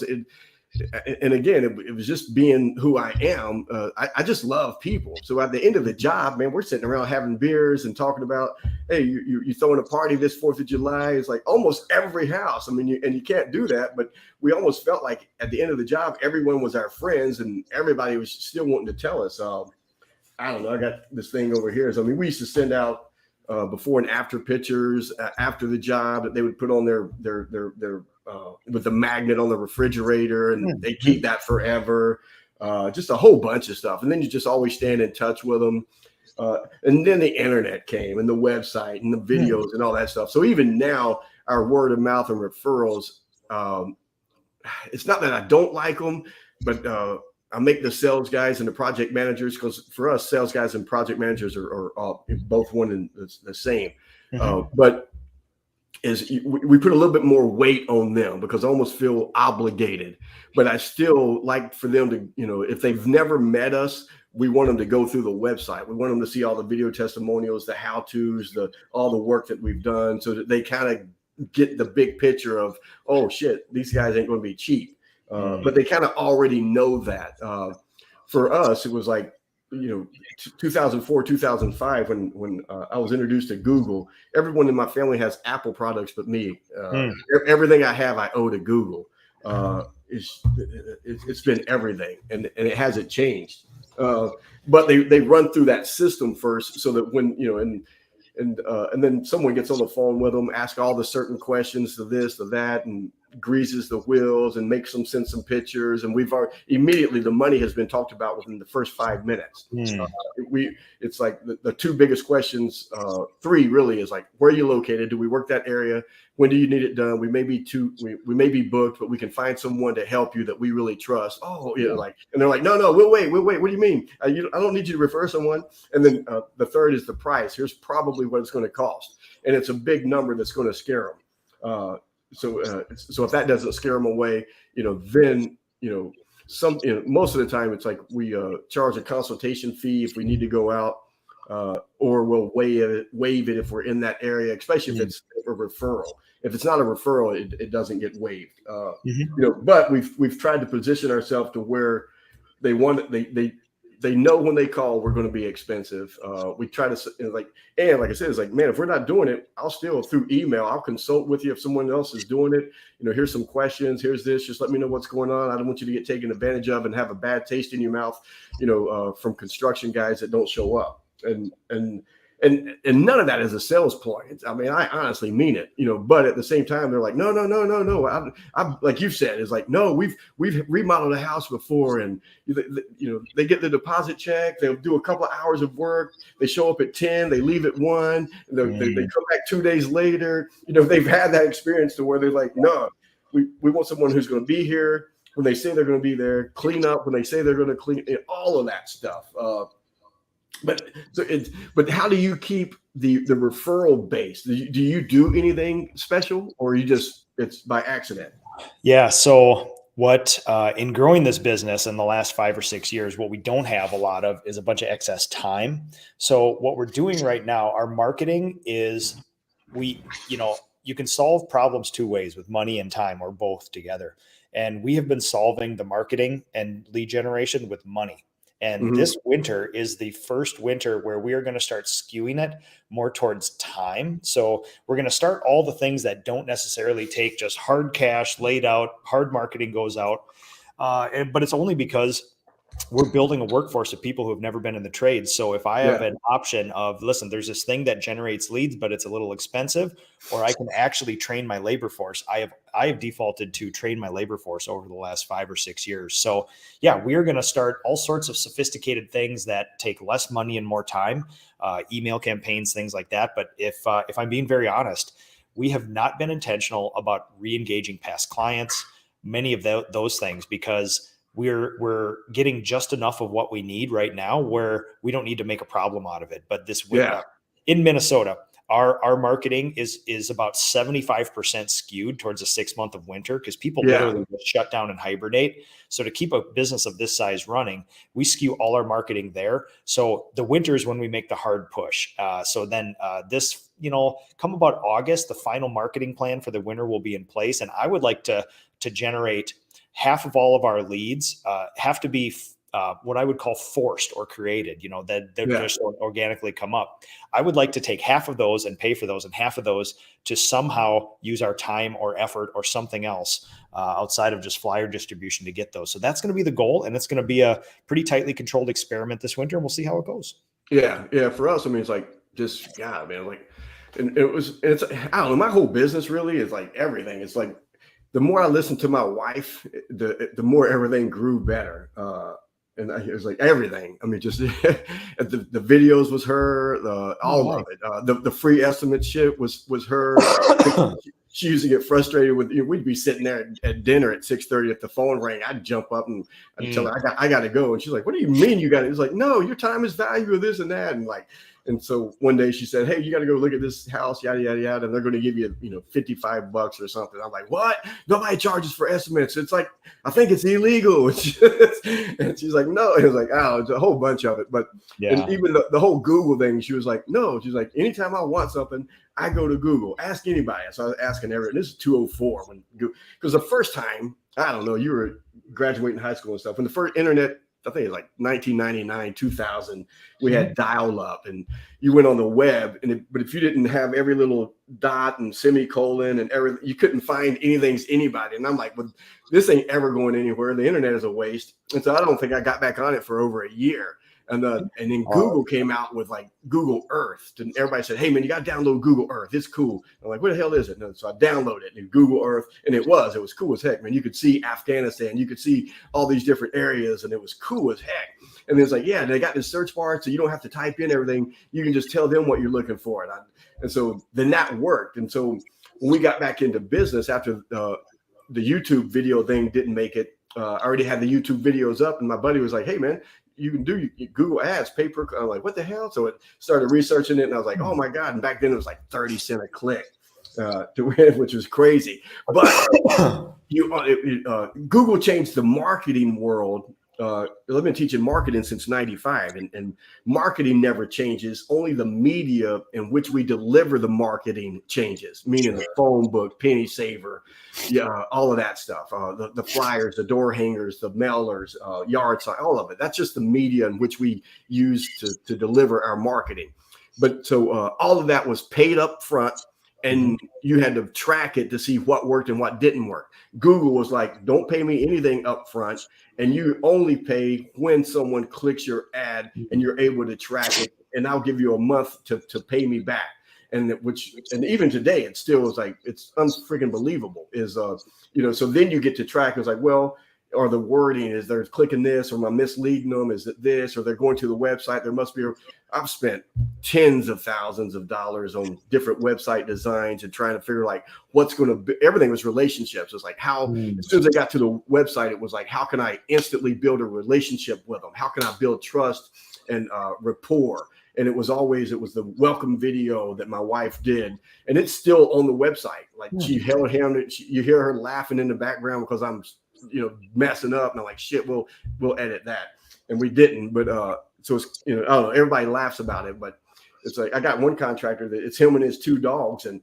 A: and again, it was just being who I am. I just love people. So at the end of the job, man, we're sitting around having beers and talking about, hey, you throwing a party this 4th of July. It's like almost every house. I mean, you can't do that, but we almost felt like at the end of the job, everyone was our friends and everybody was still wanting to tell us. I don't know. I got this thing over here. So, I mean, we used to send out before and after pictures after the job that they would put on their with the magnet on the refrigerator, and they keep that forever. Just a whole bunch of stuff, and then you just always staying in touch with them. And then the internet came, and the website, and the videos, and all that stuff. So even now, our word of mouth and referrals. It's not that I don't like them, but I make the sales guys and the project managers, because for us, sales guys and project managers are both one and the same. But we put a little bit more weight on them because I almost feel obligated. But I still like for them to, if they've never met us, we want them to go through the website. We want them to see all the video testimonials, the how-tos, all the work that we've done, so that they kind of get the big picture of, oh shit, these guys ain't going to be cheap. But they kind of already know that. For us, it was like, 2004, 2005, when I was introduced to Google. Everyone in my family has Apple products but me. Everything I have, I owe to Google. It's been everything, and it hasn't changed. But they run through that system first, so that when, and then someone gets on the phone with them, ask all the certain questions to this, to that, and greases the wheels and makes them send some pictures. And we've already immediately, the money has been talked about within the first 5 minutes. It's like the two biggest questions, three really, is like, where are you located? Do we work that area? When do you need it done? We may be booked, but we can find someone to help you that we really trust. Oh, and they're like, no, we'll wait. What do you mean? I don't need you to refer someone. And then the third is the price. Here's probably what it's going to cost. And it's a big number that's going to scare them. So if that doesn't scare them away, then, most of the time it's like we charge a consultation fee if we need to go out, or we'll waive it if we're in that area, especially if it's a referral. If it's not a referral, it doesn't get waived. But we've tried to position ourselves to where they know when they call, we're going to be expensive. We try to, like I said, it's like, man, if we're not doing it, I'll still through email, I'll consult with you if someone else is doing it. Here's some questions. Here's this. Just let me know what's going on. I don't want you to get taken advantage of and have a bad taste in your mouth, from construction guys that don't show up. And none of that is a sales point. I mean, I honestly mean it, but at the same time, they're like, no. I'm like you said, it's like, no, we've remodeled a house before, and they get the deposit check. They'll do a couple of hours of work. They show up at 10, they leave at 1, and they come back 2 days later. They've had that experience to where they're like, no, we want someone who's going to be here when they say they're going to be there, clean up when they say they're going to clean, all of that stuff. But how do you keep the referral base? Do you do anything special, or it's by accident?
B: Yeah. So what in growing this business in the last 5 or 6 years, what we don't have a lot of is a bunch of excess time. So what we're doing right now, our marketing is you can solve problems two ways, with money and time, or both together. And we have been solving the marketing and lead generation with money. And this winter is the first winter where we are going to start skewing it more towards time. So we're going to start all the things that don't necessarily take just hard cash laid out, hard marketing goes out. But it's only because we're building a workforce of people who have never been in the trade. So if I have an option of, listen, there's this thing that generates leads, but it's a little expensive, or I can actually train my labor force. I have defaulted to train my labor force over the last 5 or 6 years. So yeah, we are going to start all sorts of sophisticated things that take less money and more time, email campaigns, things like that. But if I'm being very honest, we have not been intentional about re-engaging past clients, many of those things, because we're getting just enough of what we need right now where we don't need to make a problem out of it. But in Minnesota, our marketing is about 75% skewed towards a 6 month of winter, because people literally just shut down and hibernate. So to keep a business of this size running, we skew all our marketing there. So the winter is when we make the hard push. So then this, come about August, the final marketing plan for the winter will be in place. And I would like to generate half of all of our leads have to be what I would call forced or created, that they just don't organically come up. I would like to take half of those and pay for those, and half of those to somehow use our time or effort or something else outside of just flyer distribution to get those. So that's going to be the goal, and it's going to be a pretty tightly controlled experiment this winter, and we'll see how it goes.
A: Yeah. For us, I mean, it's like just, God, man, like, and it's, I don't know, my whole business really is like everything. It's like, the more I listen to my wife, the more everything grew better. And it was like everything. I mean, just the videos was her, all of it. The free estimate shit was her. She used to get frustrated with, we'd be sitting there at dinner at 6:30. If the phone rang, I'd jump up and I'd tell her I got to go. And she's like, "What do you mean you got it?" It's like, "No, your time is valuable, this and that." And so one day she said, "Hey, you got to go look at this house, yada, yada, yada. And they're going to give you, $55 or something." I'm like, "What? Nobody charges for estimates." It's like, "I think it's illegal." And she's like, "No." And it was like, "Oh, it's a whole bunch of it." But and even the whole Google thing, she was like, "No." She's like, "Anytime I want something, I go to Google. Ask anybody." So I was asking everyone. This is 204 because the first time, I don't know, you were graduating high school and stuff. When the first internet, I think it was like 1999, 2000, we had dial up and you went on the web. But if you didn't have every little dot and semicolon and everything, you couldn't find anything's anybody. And I'm like, well, this ain't ever going anywhere. The internet is a waste. And so I don't think I got back on it for over a year. And then Google came out with like Google Earth, and everybody said, "Hey man, you got to download Google Earth. It's cool." I'm like, "What the hell is it?" And so I downloaded it and Google Earth, and it was cool as heck, man. You could see Afghanistan, you could see all these different areas, and it was cool as heck. And it's like, yeah, they got this search bar, so you don't have to type in everything. You can just tell them what you're looking for. And so then that worked. And so when we got back into business after the YouTube video thing didn't make it, I already had the YouTube videos up, and my buddy was like, "Hey man, you can do Google ads, pay-per." I'm like, "What the hell?" So it started researching it, and I was like, "Oh my God." And back then it was like 30 cents a click to win, which was crazy. But Google changed the marketing world. I've been teaching marketing since 95, and marketing never changes. Only the media in which we deliver the marketing changes, meaning the phone book, penny saver, all of that stuff, the flyers, the door hangers, the mailers, yard sign, all of it. That's just the media in which we use to deliver our marketing. But so all of that was paid up front, and you had to track it to see what worked and what didn't work. Google was like, "Don't pay me anything up front, and you only pay when someone clicks your ad and you're able to track it, and I'll give you a month to pay me back." And even today, it still is like, it's unfreaking believable. So then you get to track. It's like, well, or the wording is they're clicking this, or am I misleading them? Is it this, or they're going to the website? There must be. I've spent tens of thousands of dollars on different website designs and trying to figure like what's going to be. Everything was relationships. It's like how as soon as I got to the website, it was like, how can I instantly build a relationship with them? How can I build trust and rapport? And it was the welcome video that my wife did, and it's still on the website. Like she held him. You hear her laughing in the background because I'm messing up, and I'm like, "Shit, we'll edit that," and we didn't. But so it's I don't know, everybody laughs about it, but it's like I got one contractor that it's him and his 2 dogs, and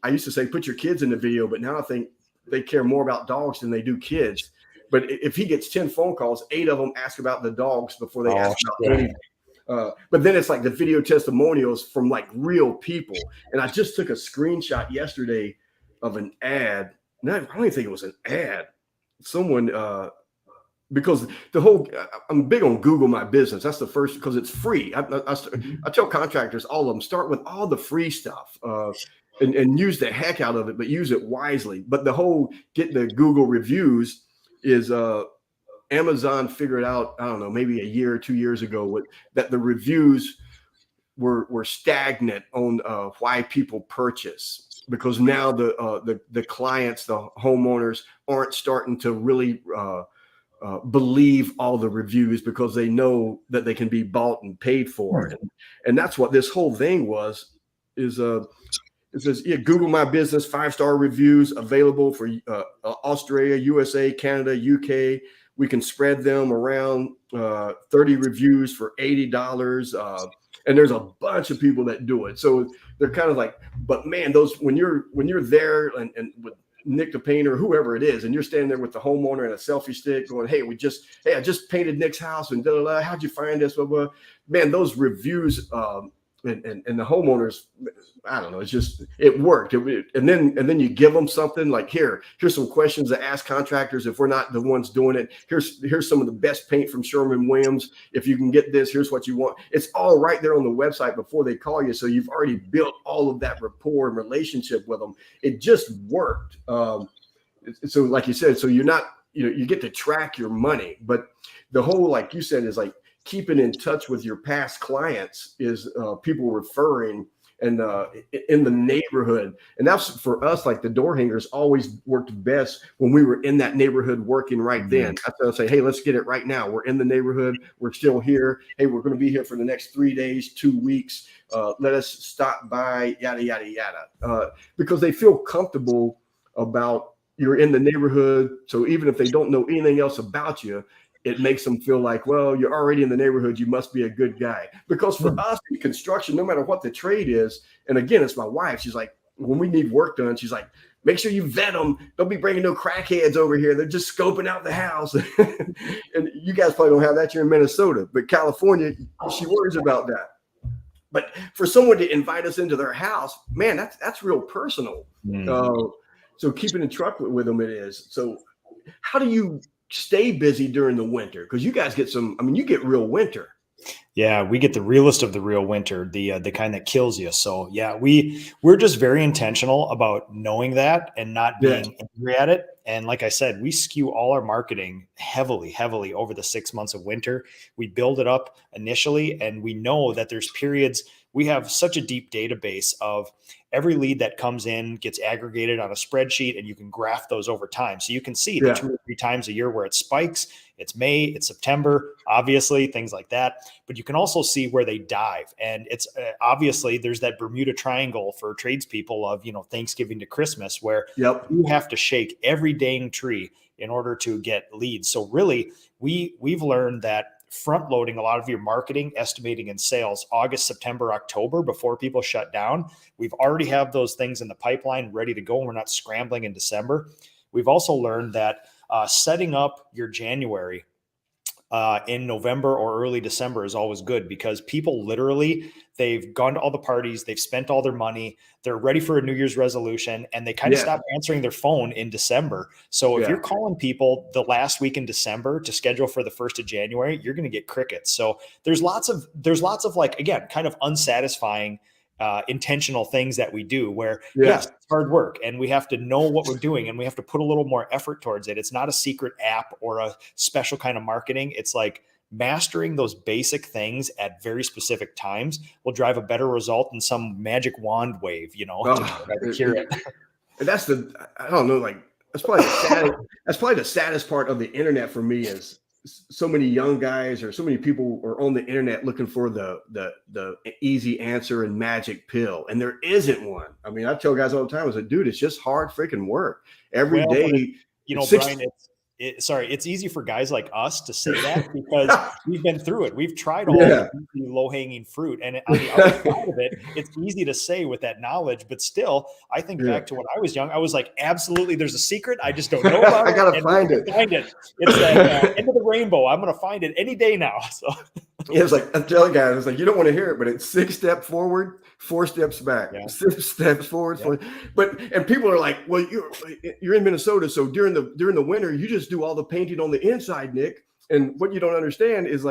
A: I used to say put your kids in the video, but now I think they care more about dogs than they do kids. But if he gets 10 phone calls, 8 of them ask about the dogs before they ask about anything. But then it's like the video testimonials from like real people, and I just took a screenshot yesterday of an ad. I don't even think it was an ad. Someone because I'm big on Google My Business. That's the first, because it's free. I tell contractors, all of them, start with all the free stuff and use the heck out of it, but use it wisely. But the whole get the Google reviews is Amazon figured out, I don't know, maybe a year or 2 years ago, that the reviews were stagnant on why people purchase. Because now the clients, the homeowners, aren't starting to really believe all the reviews because they know that they can be bought and paid for. And that's what this whole thing is it says, Google My Business 5-star reviews available for Australia, USA, Canada, UK. We can spread them around, 30 reviews for $80. And there's a bunch of people that do it. So they're kind of like, but man, those when you're there and with Nick the painter, whoever it is, and you're standing there with the homeowner and a selfie stick going, hey, I just painted Nick's house and how'd you find this? Blah, blah. Man, those reviews and the homeowners, I don't know, it worked. And then you give them something like, here's some questions to ask contractors if we're not the ones doing it. Here's some of the best paint from Sherwin-Williams. If you can get this, here's what you want. It's all right there on the website before they call you. So you've already built all of that rapport and relationship with them. It just worked. So like you said, so you're not, you get to track your money, but the whole, like you said, is like keeping in touch with your past clients is people referring and in the neighborhood. And that's for us, like the door hangers always worked best when we were in that neighborhood working right then. I'll say, hey, let's get it right now. We're in the neighborhood. We're still here. Hey, we're going to be here for the next 3 days, 2 weeks. Let us stop by, yada, yada, yada. Because they feel comfortable about you're in the neighborhood. So even if they don't know anything else about you, it makes them feel like, well, you're already in the neighborhood. You must be a good guy. Because for us in construction, no matter what the trade is, and again, it's my wife. She's like, when we need work done, she's like, make sure you vet them. Don't be bringing no crackheads over here. They're just scoping out the house. And you guys probably don't have that. You're in Minnesota, but California, she worries about that. But for someone to invite us into their house, man, that's real personal. So keeping in truck with them, it is. So how do you stay busy during the winter? Because you guys get you get real winter.
B: Yeah, we get the realest of the real winter, the kind that kills you. So yeah, we're just very intentional about knowing that and not being angry at it. And like I said, we skew all our marketing heavily over the 6 months of winter. We build it up initially, and we know that there's periods. We have such a deep database of every lead that comes in gets aggregated on a spreadsheet, and you can graph those over time. So you can see the 2 or 3 times a year where it spikes. It's May, it's September, obviously, things like that. But you can also see where they dive. And it's obviously there's that Bermuda Triangle for tradespeople of, Thanksgiving to Christmas, where you have to shake every dang tree in order to get leads. So really, we've learned that front loading a lot of your marketing, estimating, and sales August, September, October before people shut down. We've already have those things in the pipeline ready to go. We're not scrambling in December. We've also learned that setting up your January in November or early December is always good, because people literally, they've gone to all the parties, they've spent all their money, they're ready for a New Year's resolution, and they kind of stop answering their phone in December. So if you're calling people the last week in December to schedule for the 1st of January, you're going to get crickets. So there's lots of like, again, kind of unsatisfying intentional things that we do where yes, it's hard work, and we have to know what we're doing, and we have to put a little more effort towards it. It's not a secret app or a special kind of marketing. It's like mastering those basic things at very specific times will drive a better result than some magic wand wave, to cure it.
A: And that's I don't know, like that's probably the saddest part of the internet for me is so many young guys or so many people are on the internet looking for the easy answer and magic pill, and there isn't one. I mean, I tell guys all the time, I was like, dude, it's just hard freaking work every day.
B: Brian, it's easy for guys like us to say that because we've been through it. We've tried all the low-hanging fruit, and on the other side of it, it's easy to say with that knowledge. But still, I think back to when I was young, I was like, absolutely, there's a secret. I just don't know about it.
A: I gotta find it.
B: It's that end of the rainbow. I'm going to find it any day now. So.
A: Yeah, it's like I'm telling guys, it's like you don't want to hear it, but it's 6 steps forward, 4 steps back, 6 steps forward. And people are like, well, you're in Minnesota, so during the winter, you just do all the painting on the inside, Nick. And what you don't understand is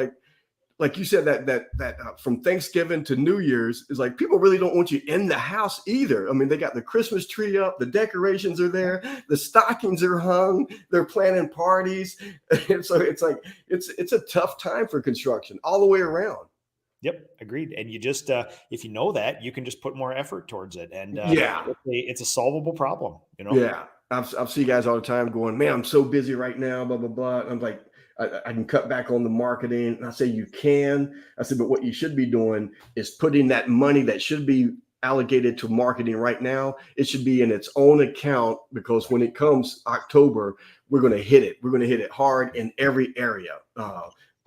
A: like you said, that from Thanksgiving to New Year's is like people really don't want you in the house either. I mean, they got the Christmas tree up, the decorations are there, the stockings are hung, they're planning parties, and so it's like it's a tough time for construction all the way around.
B: Yep, agreed. And you just if you know that, you can just put more effort towards it, and it's a solvable problem.
A: Yeah, I've seen guys all the time going, man, I'm so busy right now, blah blah blah. And I'm like, I can cut back on the marketing. And I say, you can. I said, but what you should be doing is putting that money that should be allocated to marketing right now, it should be in its own account, because when it comes October, we're going to hit it. We're going to hit it hard in every area,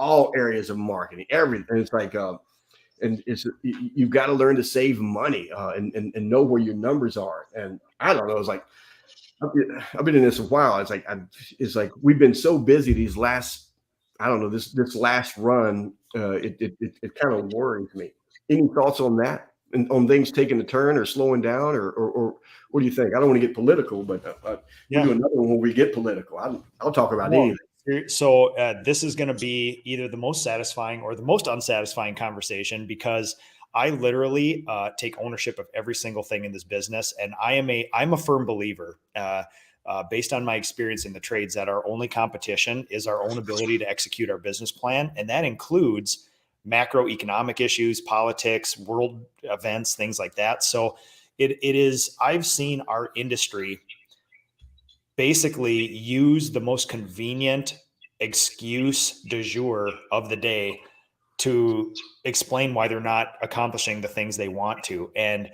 A: all areas of marketing, everything. It's like, and you've got to learn to save money and know where your numbers are. And I don't know, it's like, I've been in this a while. It's like we've been so busy these last, I don't know, this last run. It kind of worries me. Any thoughts on that? And on things taking a turn or slowing down, or what do you think? I don't want to get political, but we'll
B: Yeah.
A: do another one when we get political. I'll talk about
B: No.
A: anything.
B: So this is going to be either the most satisfying or the most unsatisfying conversation, because I literally take ownership of every single thing in this business, and I'm a firm believer, based on my experience in the trades, that our only competition is our own ability to execute our business plan, and that includes macroeconomic issues, politics, world events, things like that. So it is. I've seen our industry basically use the most convenient excuse du jour of the day to explain why they're not accomplishing the things they want to. And,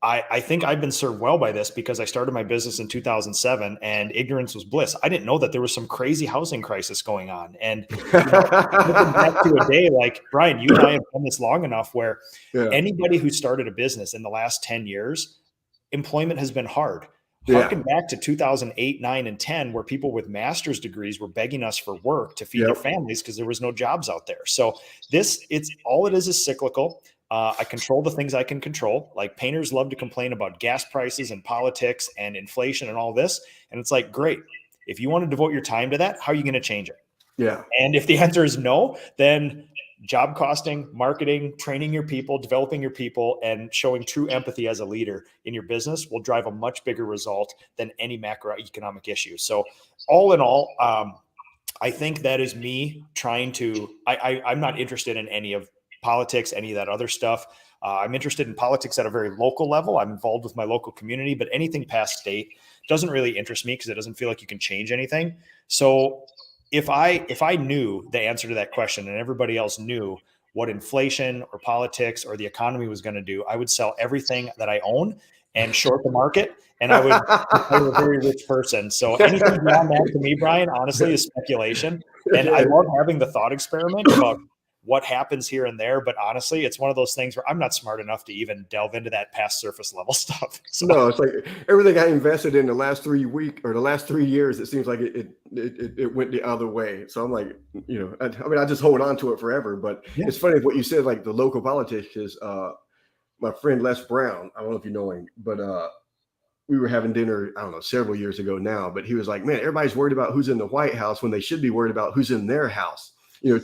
B: I think I've been served well by this, because I started my business in 2007 and ignorance was bliss. I didn't know that there was some crazy housing crisis going on. And, looking back to a day like, Brian, you and I have done this long enough where
A: Yeah,
B: anybody who started a business in the last 10 years, employment has been hard.
A: yeah,
B: Harken back to 2008, 9, and 10, where people with master's degrees were begging us for work to feed their
A: yep,
B: families because there was no jobs out there. So it's all it is cyclical. I control the things I can control. Like, painters love to complain about gas prices and politics and inflation and all this. And it's like, great. If you want to devote your time to that, how are you going to change it?
A: yeah.
B: And if the answer is no, then job costing, marketing, training your people, developing your people, and showing true empathy as a leader in your business will drive a much bigger result than any macroeconomic issue. So all in all, I think that is me trying to, I'm not interested in any of politics, any of that other stuff. I'm interested in politics at a very local level. I'm involved with my local community, but anything past state doesn't really interest me, because it doesn't feel like you can change anything. So if I knew the answer to that question, and everybody else knew what inflation or politics or the economy was going to do, I would sell everything that I own and short the market, and I would become a very rich person. So anything beyond that, to me, Brian, honestly, is speculation. And I love having the thought experiment about what happens here and there. But honestly, it's one of those things where I'm not smart enough to even delve into that past surface level stuff. So
A: No, it's like everything I invested in the last 3 weeks or the last 3 years, it seems like it went the other way. So I'm like, I mean, I just hold on to it forever. But
B: yeah,
A: it's funny what you said, like the local politics is my friend Les Brown. I don't know if you know him, but we were having dinner, I don't know, several years ago now, but he was like, man, everybody's worried about who's in the White House when they should be worried about who's in their house.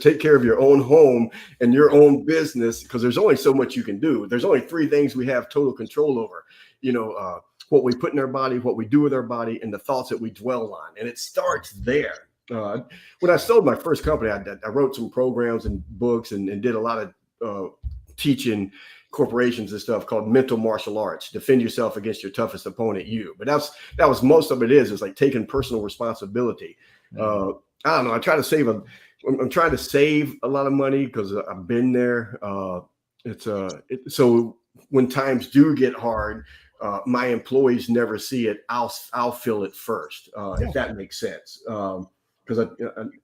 A: Take care of your own home and your own business, because there's only so much you can do. There's only three things we have total control over, what we put in our body, what we do with our body, and the thoughts that we dwell on. And it starts there. When I sold my first company, I wrote some programs and books and did a lot of teaching corporations and stuff called mental martial arts. Defend yourself against your toughest opponent, you. But that was most of it is like taking personal responsibility. I don't know. I'm trying to save a lot of money because I've been there. So when times do get hard, my employees never see it. I'll feel it first, if that makes sense. Because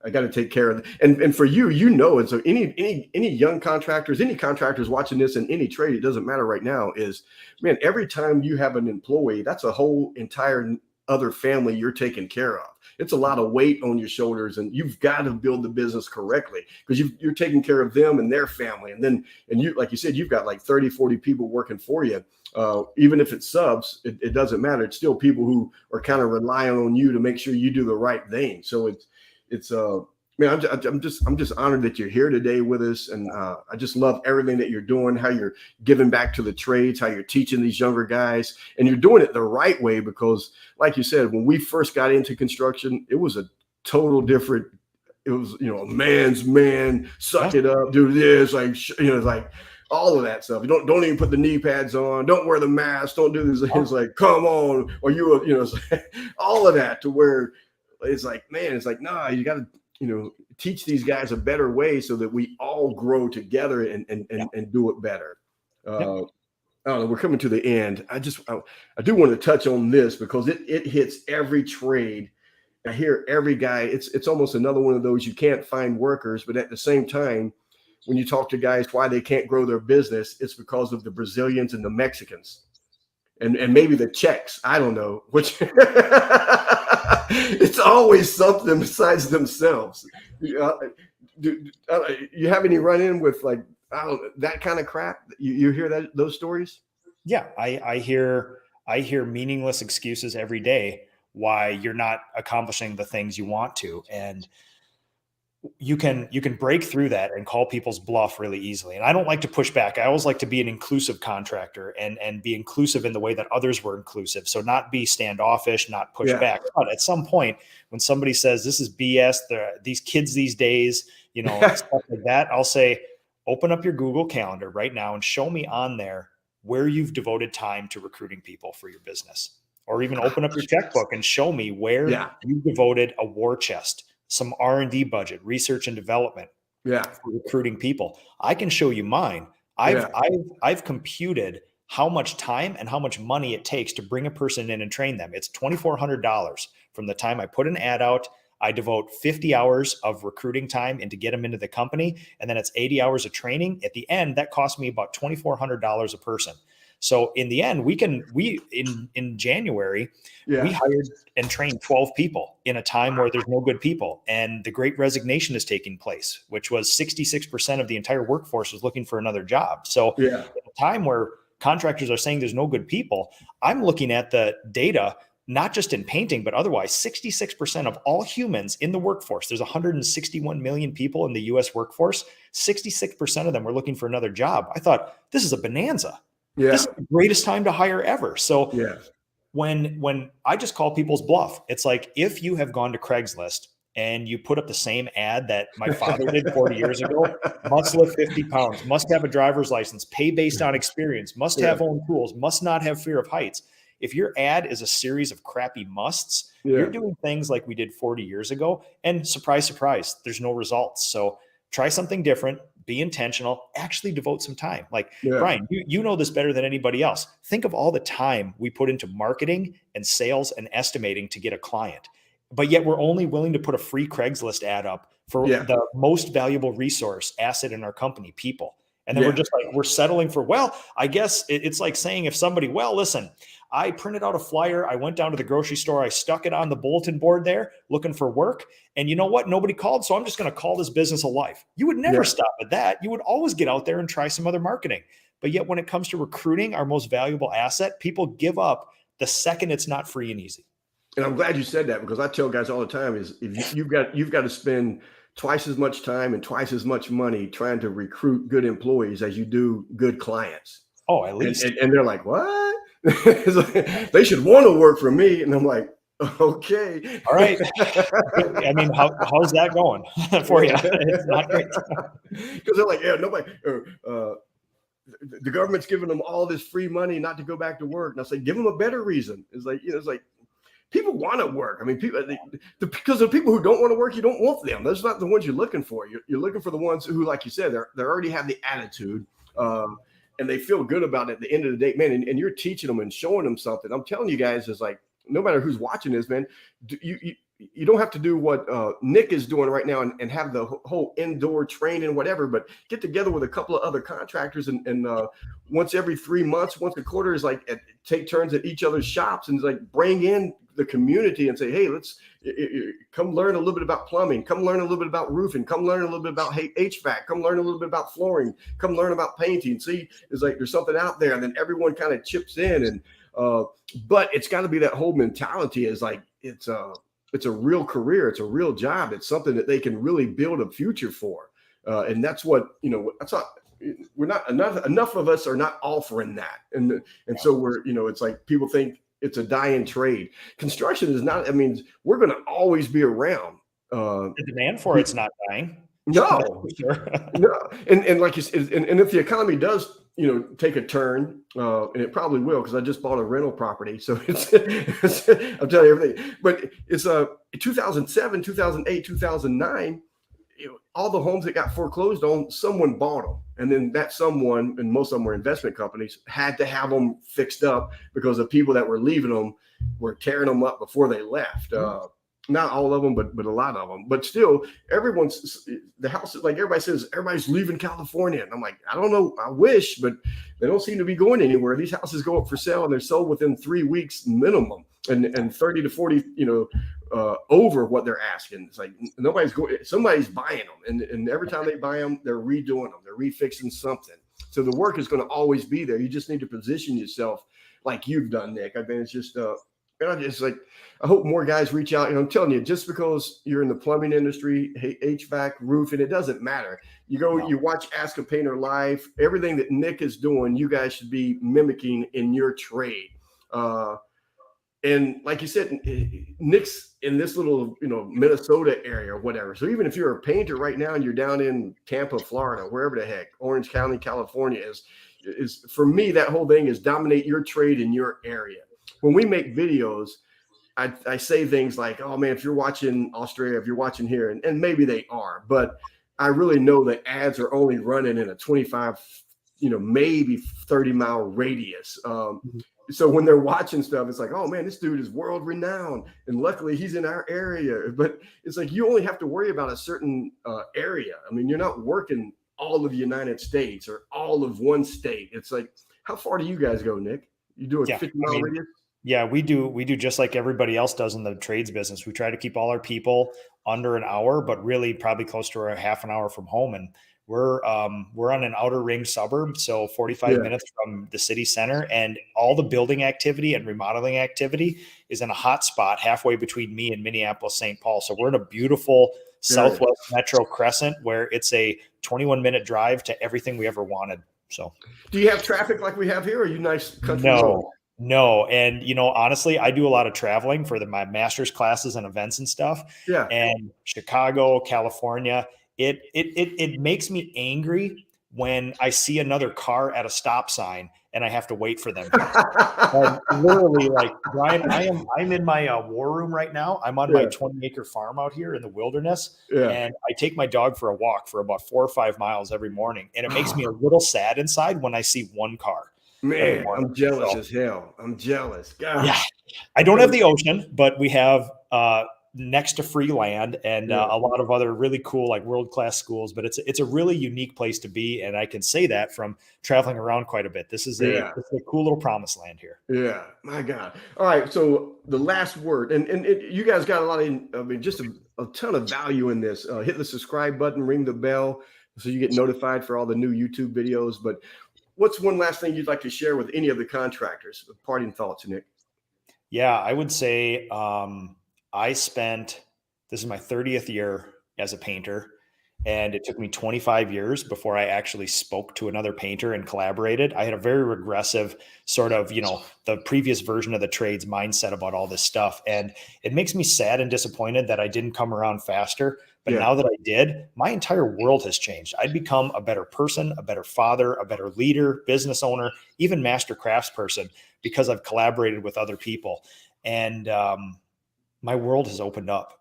A: I got to take care of it. And for you, and so any young contractors, any contractors watching this in any trade, it doesn't matter right now, is, man, every time you have an employee, that's a whole entire other family you're taking care of. It's a lot of weight on your shoulders, and you've got to build the business correctly, because you're taking care of them and their family. And you, like you said, you've got like 30, 40 people working for you. Even if it's subs, it doesn't matter. It's still people who are kind of relying on you to make sure you do the right thing. So man, I'm just honored that you're here today with us, and I just love everything that you're doing, how you're giving back to the trades, how you're teaching these younger guys, and you're doing it the right way. Because, like you said, when we first got into construction, it was a total different. It was a man's man, suck it up, do this, like like all of that stuff. You don't even put the knee pads on, don't wear the mask, don't do this. It's like, come on, or it's like, all of that, to where it's like, man, it's like, nah, you got to, teach these guys a better way so that we all grow together and do it better. I don't know. We're coming to the end. I do want to touch on this because it hits every trade. I hear every guy. It's almost another one of those, you can't find workers, but at the same time, when you talk to guys why they can't grow their business, it's because of the Brazilians and the Mexicans. and maybe the checks. I don't know. Which it's always something besides themselves. Do you have any run in with like, I don't, that kind of crap? You hear those stories?
B: Yeah, I hear meaningless excuses every day why you're not accomplishing the things you want to, and you can break through that and call people's bluff really easily. And I don't like to push back. I always like to be an inclusive contractor and be inclusive in the way that others were inclusive. So not be standoffish, not push back. But at some point, when somebody says this is BS, these kids these days, stuff like that, I'll say, open up your Google Calendar right now and show me on there where you've devoted time to recruiting people for your business. Or even open up your checkbook and show me where you've devoted a war chest, some R&D budget, research and development for recruiting people. I can show you mine. I've computed how much time and how much money it takes to bring a person in and train them. It's $2,400 from the time I put an ad out. I devote 50 hours of recruiting time to get them into the company. And then it's 80 hours of training. At the end, that cost me about $2,400 a person. So in the end, in January, we hired and trained 12 people in a time where there's no good people. And the Great Resignation is taking place, which was 66% of the entire workforce was looking for another job. So at a time where contractors are saying there's no good people, I'm looking at the data, not just in painting, but otherwise. 66% of all humans in the workforce, there's 161 million people in the US workforce, 66% of them were looking for another job. I thought, this is a bonanza. This is the greatest time to hire ever. So when I just call people's bluff, it's like, if you have gone to Craigslist and you put up the same ad that my father did 40 years ago, must lift 50 pounds, must have a driver's license, pay based on experience, must have own tools, must not have fear of heights. If your ad is a series of crappy musts, you're doing things like we did 40 years ago, and surprise, surprise, there's no results. So try something different, be intentional, actually devote some time. Like Brian, you know this better than anybody else. Think of all the time we put into marketing and sales and estimating to get a client, but yet we're only willing to put a free Craigslist ad up for the most valuable resource asset in our company, people. And then we're just like, we're settling for, well, I guess it's like saying if somebody, well, listen, I printed out a flyer. I went down to the grocery store. I stuck it on the bulletin board there looking for work. And you know what? Nobody called. So I'm just going to call this business alive. You would never stop at that. You would always get out there and try some other marketing. But yet when it comes to recruiting our most valuable asset, people give up the second it's not free and easy.
A: And I'm glad you said that, because I tell guys all the time is, if you've got to spend twice as much time and twice as much money trying to recruit good employees as you do good clients.
B: Oh, at least.
A: And they're like, what? They should want to work for me. And I'm like, okay.
B: All right. I mean, how's that going for you? It's not great.
A: Because they're like, nobody, the government's giving them all this free money not to go back to work. And I say, give them a better reason. It's like, it's like, people want to work. I mean, because the people who don't want to work, you don't want them. Those are not the ones you're looking for. You're looking for the ones who, like you said, they already have the attitude, and they feel good about it at the end of the day, man. And you're teaching them and showing them something. I'm telling you guys, is like, no matter who's watching this, man, you don't have to do what Nick is doing right now and have the whole indoor training, whatever, but get together with a couple of other contractors and once every 3 months, once a quarter, is like take turns at each other's shops and like bring in the community and say, hey, let's come learn a little bit about plumbing, come learn a little bit about roofing, come learn a little bit about HVAC, come learn a little bit about flooring, come learn about painting. See, it's like there's something out there, and then everyone kind of chips in. And but it's got to be that whole mentality is like it's a real career, it's a real job, it's something that they can really build a future for, and that's what that's not. We're not enough of us are not offering that, and so we're it's like people think it's a dying trade. Construction is not. I mean, we're going to always be around.
B: The demand for it's not dying.
A: No,
B: sure.
A: No, and like you said, and if the economy does take a turn, and it probably will, because I just bought a rental property, so it's I'll tell you everything. But it's 2007, 2008, 2009. All the homes that got foreclosed on, someone bought them. And then that someone, and most of them were investment companies, had to have them fixed up because the people that were leaving them were tearing them up before they left. Not all of them, but a lot of them. But still, the house is like everybody says, everybody's leaving California. And I'm like, I don't know. I wish, but they don't seem to be going anywhere. These houses go up for sale and they're sold within 3 weeks minimum, and 30 to 40, over what they're asking. It's like somebody's buying them. And every time they buy them, they're redoing them. They're refixing something. So the work is going to always be there. You just need to position yourself like you've done, Nick. I mean, it's just, I hope more guys reach out. I'm telling you, just because you're in the plumbing industry, HVAC, roofing, it doesn't matter. You watch Ask a Painter live. Everything that Nick is doing, you guys should be mimicking in your trade. And like you said, Nick's in this little, Minnesota area or whatever. So even if you're a painter right now and you're down in Tampa, Florida, wherever the heck, Orange County, California is for me, that whole thing is dominate your trade in your area. When we make videos, I say things like, oh man, if you're watching Australia, if you're watching here, and maybe they are, but I really know that ads are only running in a 25, maybe 30-mile radius. So when they're watching stuff, it's like, oh man, this dude is world renowned. And luckily he's in our area. But it's like, you only have to worry about a certain area. I mean, you're not working all of the United States or all of one state. It's like, how far do you guys go, Nick? You do a 50-mile radius?
B: Yeah, we do just like everybody else does in the trades business. We try to keep all our people under an hour, but really probably close to a half an hour from home. And we're on an outer ring suburb, so 45 minutes from the city center, and all the building activity and remodeling activity is in a hot spot halfway between me and Minneapolis, St. Paul. So we're in a beautiful Southwest Metro Crescent where it's a 21-minute drive to everything we ever wanted. So
A: do you have traffic like we have here, or are you nice country road?
B: No. And, honestly, I do a lot of traveling for my master's classes and events and stuff.
A: Yeah.
B: And Chicago, California, it makes me angry when I see another car at a stop sign and I have to wait for them. Literally, like, Brian, I'm in my war room right now. I'm on my 20-acre farm out here in the wilderness, and I take my dog for a walk for about 4 or 5 miles every morning. And it makes me a little sad inside when I see one car.
A: Man, I'm jealous as hell. I'm jealous. God.
B: Yeah, I don't have the ocean, but we have next to free land and a lot of other really cool, like world-class schools. But it's a really unique place to be, and I can say that from traveling around quite a bit. This is a cool little promised land here.
A: Yeah, my God. All right, so the last word, and you guys got a lot of, just a ton of value in this. Hit the subscribe button, ring the bell, so you get notified for all the new YouTube videos. But what's one last thing you'd like to share with any of the contractors? Parting thoughts, Nick.
B: Yeah, I would say this is my 30th year as a painter, and it took me 25 years before I actually spoke to another painter and collaborated. I had a very regressive sort of, the previous version of the trades mindset about all this stuff. And it makes me sad and disappointed that I didn't come around faster. But now that I did, my entire world has changed. I'd become a better person, a better father, a better leader, business owner, even master craftsperson, because I've collaborated with other people. And my world has opened up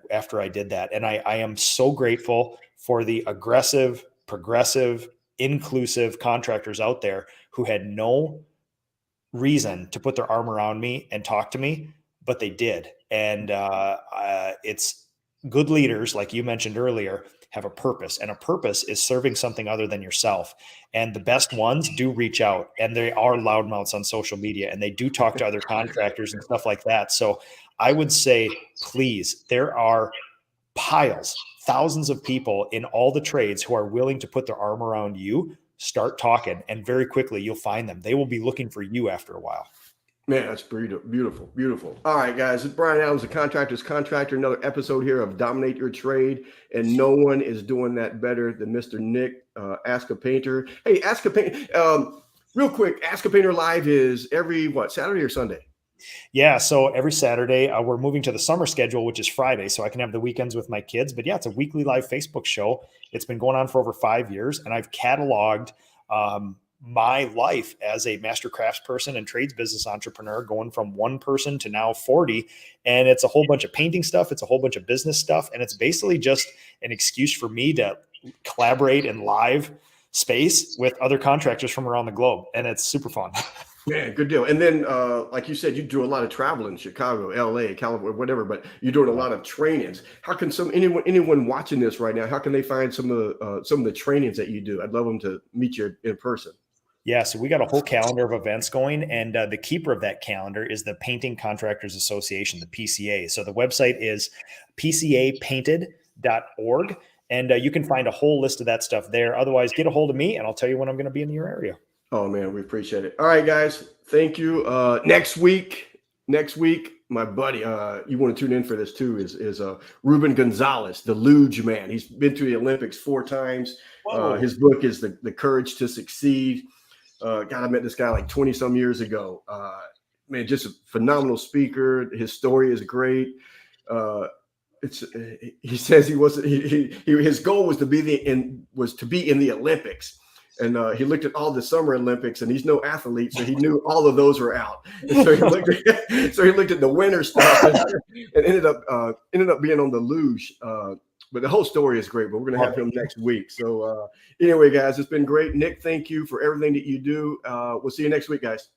B: after I did that. And I am so grateful for the aggressive, progressive, inclusive contractors out there who had no reason to put their arm around me and talk to me, but they did. And it's good leaders, like you mentioned earlier, have a purpose, and a purpose is serving something other than yourself. And the best ones do reach out, and they are loudmouths on social media, and they do talk to other contractors and stuff like that. So I would say, please, there are thousands of people in all the trades who are willing to put their arm around you. Start talking, and very quickly you'll find them. They will be looking for you after a while.
A: Man, that's beautiful, beautiful. All right, guys, it's Brian Adams, the Contractor's Contractor. Another episode here of Dominate Your Trade, and no one is doing that better than Mr. Nick. Ask a Painter. Hey, Ask a Painter. Real quick, Ask a Painter Live is every Saturday or Sunday?
B: Yeah, so every Saturday. We're moving to the summer schedule, which is Friday, so I can have the weekends with my kids. But yeah, it's a weekly live Facebook show. It's been going on for over 5 years, and I've cataloged my life as a master craftsperson and trades business entrepreneur, going from one person to now 40. And it's a whole bunch of painting stuff. It's a whole bunch of business stuff. And it's basically just an excuse for me to collaborate in live space with other contractors from around the globe. And it's super fun.
A: Man, good deal. And then, like you said, you do a lot of travel in Chicago, LA, California, whatever, but you're doing a lot of trainings. How can anyone watching this right now, how can they find some of the trainings that you do? I'd love them to meet you in person.
B: Yeah, so we got a whole calendar of events going, and the keeper of that calendar is the Painting Contractors Association, the PCA. So the website is pcapainted.org, and you can find a whole list of that stuff there. Otherwise, get a hold of me, and I'll tell you when I'm going to be in your area.
A: Oh man, we appreciate it. All right, guys. Thank you. Next week, my buddy, you want to tune in for this too, is Ruben Gonzalez, the luge man. He's been to the Olympics 4 times. His book is the Courage to Succeed. God, I met this guy like 20 some years ago. Man, just a phenomenal speaker. His story is great. He says his goal was to be in the Olympics. And he looked at all the Summer Olympics, and he's no athlete, so he knew all of those were out. And so he looked at the winter stuff and ended up being on the luge. But the whole story is great. But we're going to have him next week. So anyway, guys, it's been great. Nick, thank you for everything that you do. We'll see you next week, guys.